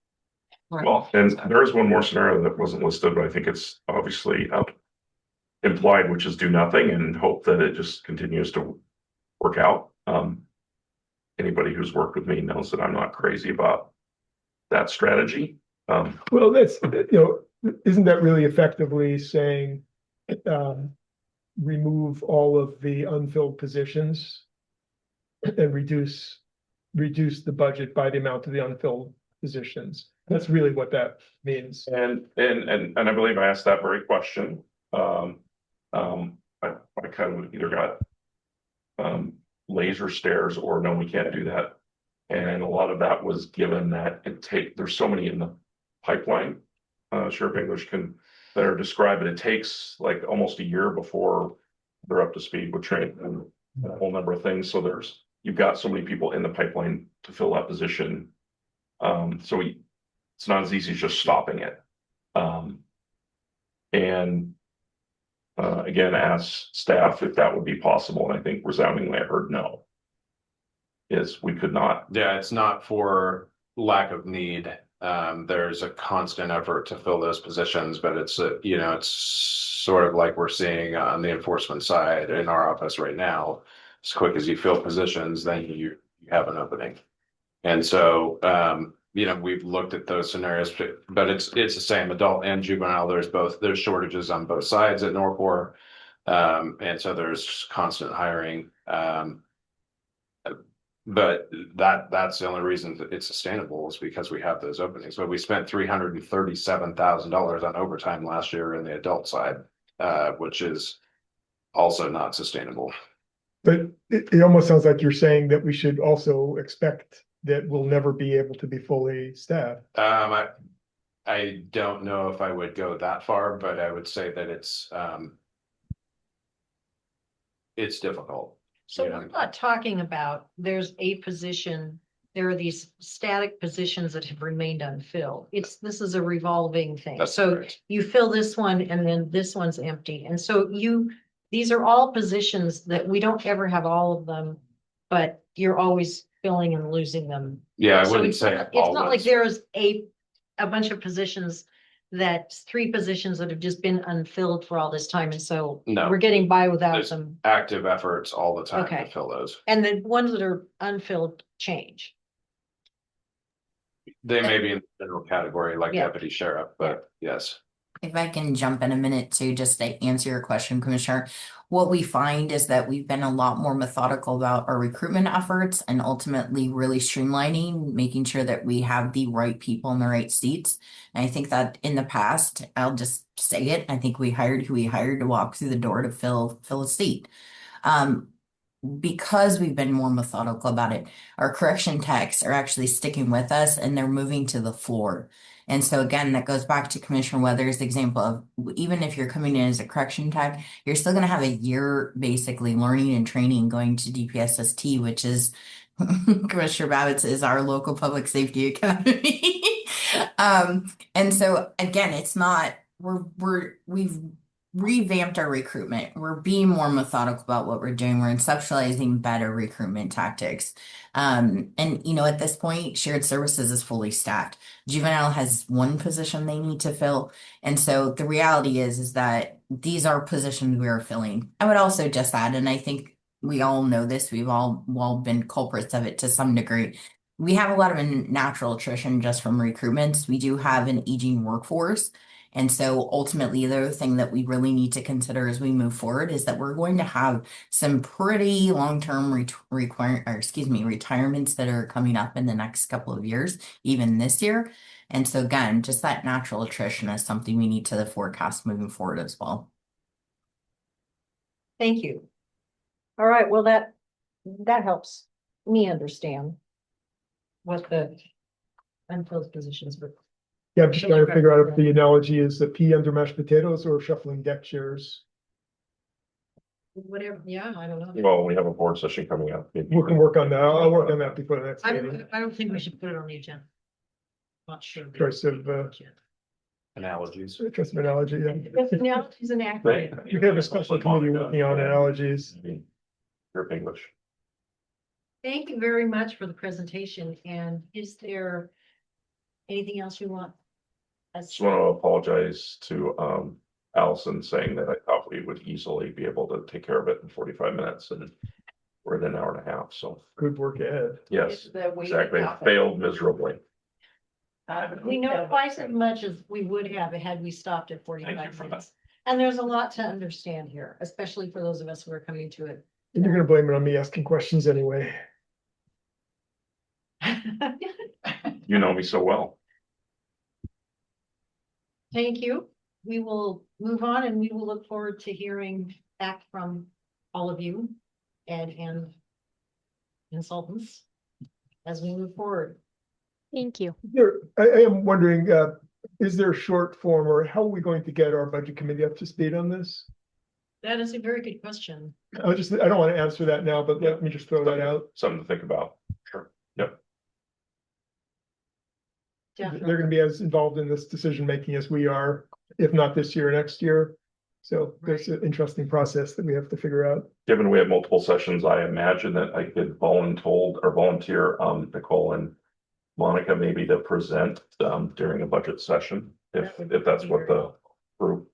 Right. Well, and there's one more scenario that wasn't listed, but I think it's obviously implied, which is do nothing and hope that it just continues to work out. Anybody who's worked with me knows that I'm not crazy about that strategy. Well, that's, isn't that really effectively saying, remove all of the unfilled positions and reduce the budget by the amount of the unfilled positions? That's really what that means. And I believe I asked that very question. I kind of either got laser stares or no, we can't do that. And a lot of that was given that there's so many in the pipeline. Sheriff English can better describe it. It takes like almost a year before they're up to speed with training and a whole number of things. So you've got so many people in the pipeline to fill that position. So it's not as easy as just stopping it. Again, ask staff if that would be possible. And I think resoundingly I heard no. We could not. Yeah, it's not for lack of need. There's a constant effort to fill those positions, but it's sort of like we're seeing on the enforcement side in our office right now. As quick as you fill positions, then you have an opening. And so, we've looked at those scenarios, but it's the same adult and juvenile. There's shortages on both sides at NORCOR. And so there's constant hiring. But that's the only reason that it's sustainable is because we have those openings. But we spent $337,000 on overtime last year in the adult side, which is also not sustainable. But it almost sounds like you're saying that we should also expect that we'll never be able to be fully staffed. I don't know if I would go that far, but I would say that it's difficult. So we're not talking about there's a position, there are these static positions that have remained unfilled. This is a revolving thing. That's So correct. you fill this one and then this one's empty. And so these are all positions that we don't ever have all of them, but you're always filling and losing them. Yeah, I So wouldn't it's say not like always. there's a bunch of positions three positions that have just been unfilled for all this time. And so No. we're getting by without There's them. active efforts all the time Okay. to fill those. And the ones that are unfilled change. They may be in the general category like Yeah. deputy sheriff, but yes. If I can jump in a minute to just to answer your question, Commissioner, what we find is that we've been a lot more methodical about our recruitment efforts and ultimately really streamlining, making sure that we have the right people in the right seats. And I think that in the past, I'll just say it, I think we hired who we hired to walk through the door to fill a seat. Because we've been more methodical about it, our correction techs are actually sticking with us and they're moving to the floor. And so again, that goes back to Commissioner Weathers' example of even if you're coming in as a correction tech, you're still going to have a year basically learning and training going to DPSST, which is Commissioner Babbitt's is our local public safety academy. And so again, it's not we've revamped our recruitment. We're being more methodical about what we're doing. We're conceptualizing better recruitment tactics. And at this point, shared services is fully staffed. Juvenile has one position they need to fill. And so the reality is that these are positions we are filling. I would also just add, and I think we all know this, we've all been culprits of it to some degree. We have a lot of natural attrition just from recruitments. We do have an aging workforce. And so ultimately, the other thing that we really need to consider as we move forward is that we're going to have some pretty long-term retirements that are coming up in the next couple of years, even this year. And so again, just that natural attrition is something we need to forecast moving forward as well. Thank you. All right, well, that helps me understand what the unfilled positions were. Yeah, I'm just trying to figure out if the analogy is the pea under mashed potatoes or shuffling deck chairs. Whatever, yeah, I don't know. Well, we have a board session coming up. We can work on that. I'll work on that before the next meeting. I don't think we should put it on the agenda. Not sure. Choice of Analogies. choice of analogy, yeah. Analogies and accurate. We have a special committee working on analogies. Europe English. Thank you very much for the presentation. And is there anything else you want? Just want to apologize to Allison, saying that I thought we would easily be able to take care of it in 45 minutes, and we're at an hour and a half. So Good work ahead. yes, exactly. Failed miserably. We know twice as much as we would have had we stopped at Thank you 45 for minutes. And there's a lot to understand here, especially for those of us who are coming to it. And you're gonna blame it on me asking questions anyway. You know me so well. Thank you. We will move on and we will look forward to hearing back from all of you and consultants as we move forward. Thank you. I am wondering, is there a short form or how are we going to get our budget committee up to speed on this? That is a very good question. I don't want to answer that now, but let me just throw that out. Something to think about. Sure. Yep. They're gonna be as involved in this decision-making as we are, if not this year, next year. So there's an interesting process that we have to figure out. Given we have multiple sessions, I imagine that I could volunteer Nicole and Monica maybe to present during a budget session, if that's what the group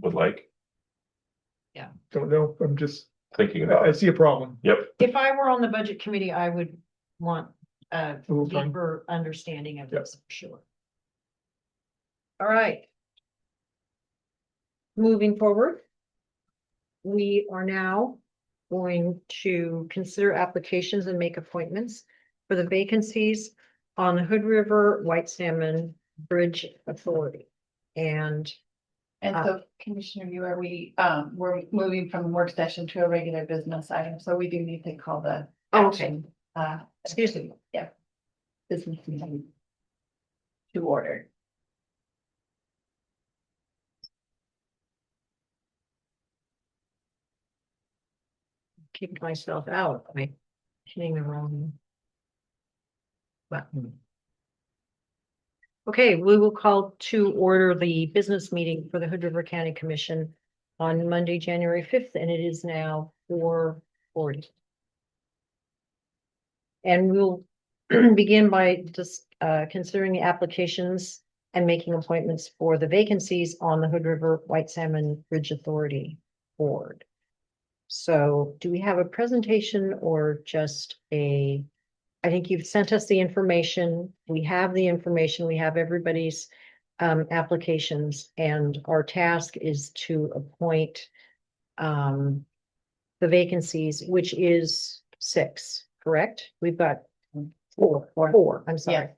would like. Don't know, I'm just, Thinking about I it. see a problem. Yep. If I were on the budget committee, I would want a Little time. deeper understanding of this, for sure. All right. Moving forward. We are now going to consider applications and make appointments for the vacancies on the Hood River White Salmon Bridge Authority. And so Commissioner, we're moving from work session to a regular business item, so we do need to call the okay, action, excuse me. business meeting to order. Keep myself out by hitting the wrong button. Okay, we will call to order the business meeting for the Hood River County Commission on Monday, January 5th, and it is now 4:40. And we'll begin by just considering the applications and making appointments for the vacancies on the Hood River White Salmon Bridge Authority Board. So do we have a presentation or just I think you've sent us the information. We have the information. We have everybody's applications, and our task is to appoint the vacancies, which is 6, correct? We've got four, I'm sorry.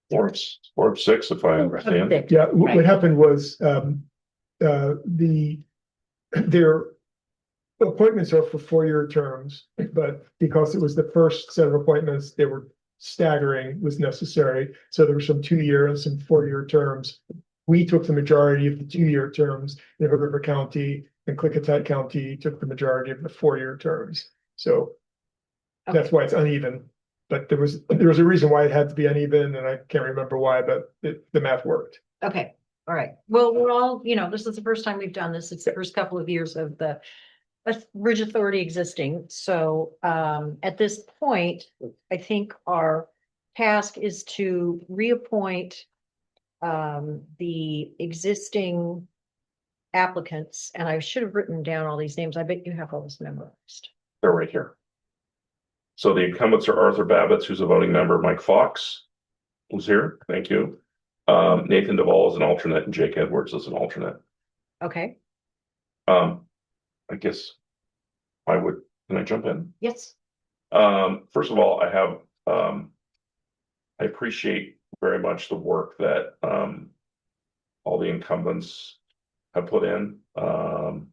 Four of 6, if I understand. 6. Yeah, what Right. happened was, their appointments are for 4-year terms, but because it was the first set of appointments, they were staggering was necessary. So there were some 2-year and some 4-year terms. We took the majority of the 2-year terms in Hood River County, and Klickitat County took the majority of the 4-year terms. So that's why it's uneven. But there was a reason why it had to be uneven, and I can't remember why, but the math worked. Okay, All right, well, we're all, this is the first time we've done this. It's the first couple of years of the Bridge Authority existing. So at this point, I think our task is to reappoint the existing applicants, and I should have written down all these names. I bet you have all this memorized. They're right here. So the incumbents are Arthur Babbitts, who's a voting member, Mike Fox, who's here, thank you. Nathan Duvall is an alternate, and Jake Edwards is an alternate. Okay, I guess can I jump in? yes, First of all, I appreciate very much the work that, all the incumbents have put in. Arthur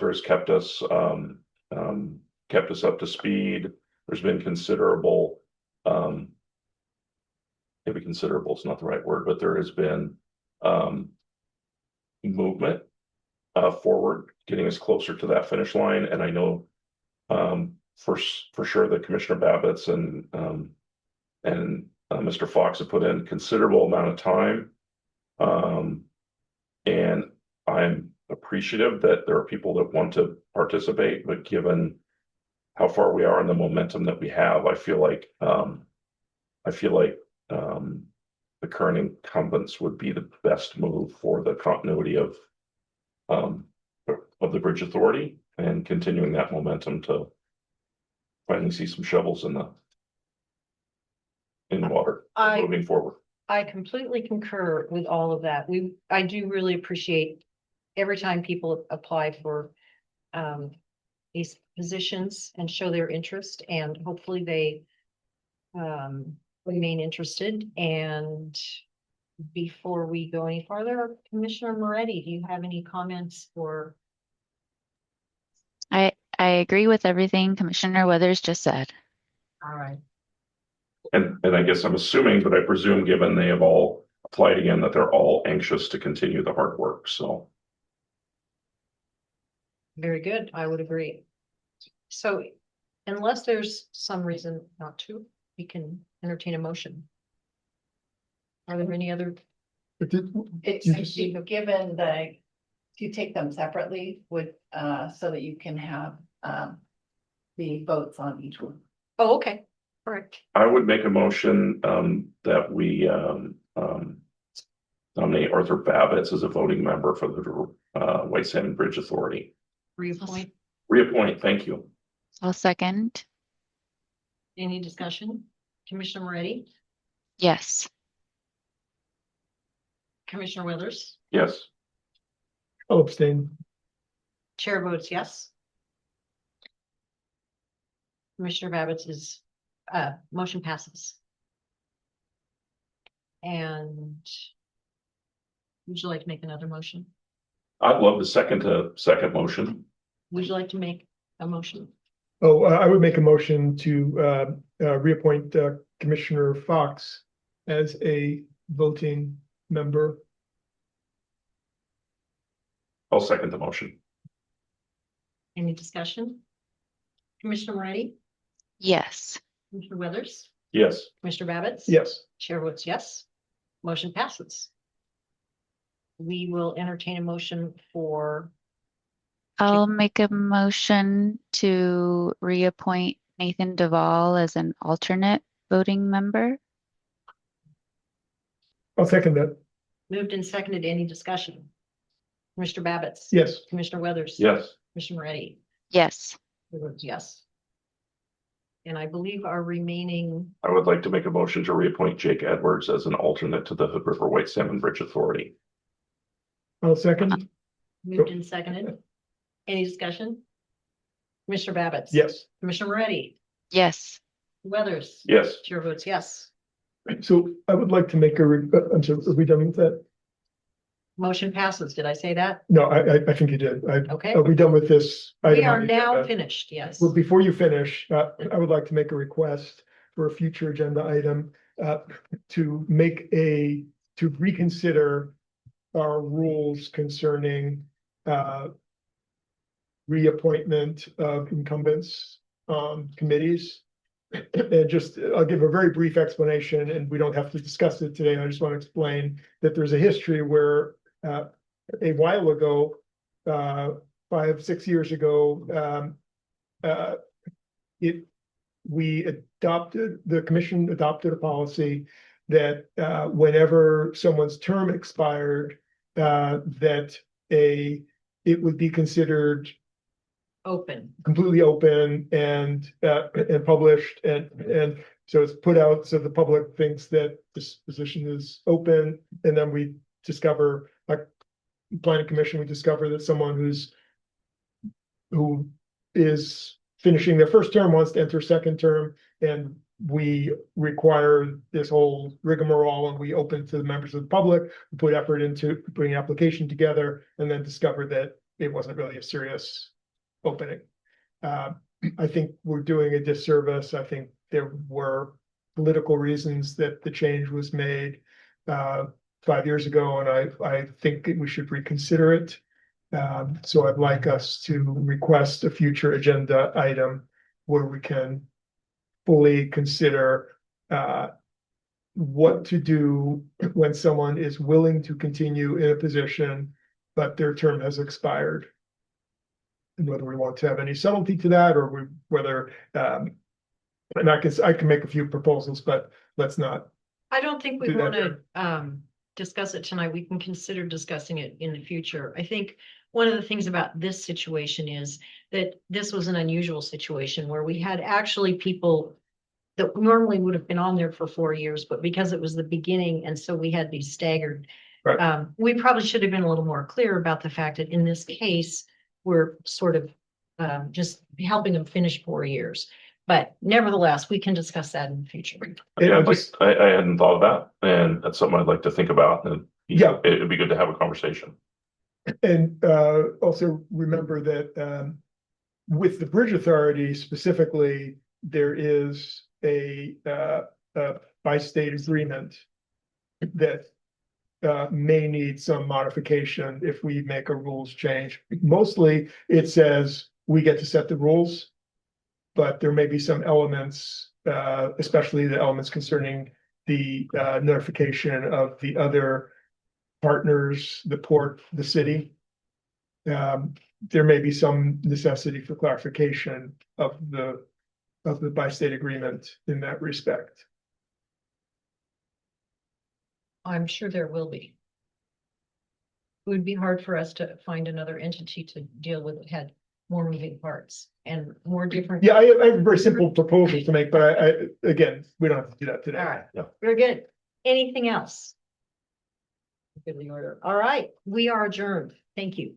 has kept us up to speed. There's been considerable, maybe considerable is not the right word, but there has been, movement, forward, getting us closer to that finish line. And I know, for sure that Commissioner Babbitts and Mr. Fox have put in considerable amount of time. And I'm appreciative that there are people that want to participate, but given how far we are in the momentum that we have, I feel like the current incumbents would be the best move for the continuity of the Bridge Authority and continuing that momentum to finally see some shovels in water moving forward. I completely concur with all of that. I do really appreciate every time people apply for these positions and show their interest, and hopefully they remain interested. And before we go any farther, Commissioner Moretti, do you have any comments for? I agree with everything Commissioner Weathers just said. All right. And I guess I'm assuming, but I presume given they have all applied again, that they're all anxious to continue the hard work, so. Very good, I would agree. So unless there's some reason not to, we can entertain a motion. Are there any other? It's given you take them separately would, so that you can have, the votes on each one. Oh, okay, correct. I would make a motion that we nominate Arthur Babbitts as a voting member for the White Salmon Bridge Authority. Reappoint, thank you. I'll second. Any discussion? Commissioner Moretti, Yes. Commissioner Withers, Yes. I'll abstain. chair votes yes. Commissioner Babbitts is, motion passes. And would you like to make another motion? I'd love to second motion. Would you like to make a motion? Oh, I would make a motion to reappoint Commissioner Fox as a voting member. I'll second the motion. Any discussion? Commissioner Moretti, Yes. Commissioner Withers, Yes. Commissioner Babbitts? Yes. Chair votes yes. Motion passes. We will entertain a motion for, I'll make a motion to reappoint Nathan Duvall as an alternate voting member. I'll second that. moved and seconded. Any discussion? Commissioner Babbitts? Yes. Commissioner Withers? Yes. Commissioner Moretti? Yes. Yes. And I believe our remaining, I would like to make a motion to reappoint Jake Edwards as an alternate to the Hood River White Salmon Bridge Authority. I'll second. moved and seconded. Any discussion? Commissioner Babbitts? Yes. Commissioner Moretti? Yes. Weathers? Yes. Chair votes yes. So I would like to make I'm sorry, are we done with that? Motion passes. Did I say that? No, I think you did. Okay. Are we done with this? We item are on the now agenda? finished, yes. Well, before you finish, I would like to make a request for a future agenda item to reconsider our rules concerning reappointment of incumbents on committees. And just, I'll give a very brief explanation, and we don't have to discuss it today. I just want to explain that there's a history where a while ago, 5, 6 years ago, the commission adopted a policy that whenever someone's term expired, that it would be considered Open. completely open and published, and so it's put out so the public thinks that this position is open, and then we discover, like planning commission, we discover that someone who is finishing their first term wants to enter second term, and we require this whole rigmarole, and we open to the members of the public, we put effort into putting an application together, and then discover that it wasn't really a serious opening. I think we're doing a disservice. I think there were political reasons that the change was made 5 years ago, and I think we should reconsider it. So I'd like us to request a future agenda item where we can fully consider what to do when someone is willing to continue in a position, but their term has expired. And whether we want to have any subtlety to that, or whether, and I can make a few proposals, but let's not. I don't think we Do that want to discuss it tonight. We can consider discussing it in the future. I think one of the things about this situation is that this was an unusual situation where we had actually people that normally would have been on there for 4 years, but because it was the beginning, and so we had these staggered. Right. We probably should have been a little more clear about the fact that in this case, we're sort of just helping them finish 4 years. But nevertheless, we can discuss that in the future. Yeah, I hadn't thought of that, and that's something I'd like to think about, and Yeah. it'd be good to have a conversation. And also remember that with the bridge authority specifically, there is a bi-state agreement that may need some modification if we make a rules change. Mostly, it says we get to set the rules, but there may be some elements, especially the elements concerning the notification of the other partners, the port, the city. There may be some necessity for clarification of the bi-state agreement in that respect. I'm sure there will be. It would be hard for us to find another entity to deal with that had more moving parts and more different. Yeah, I have a very simple proposal to make, but again, we don't have to do that today. All right, Yeah. very good. Anything else? Give the order. All right, we are adjourned. Thank you.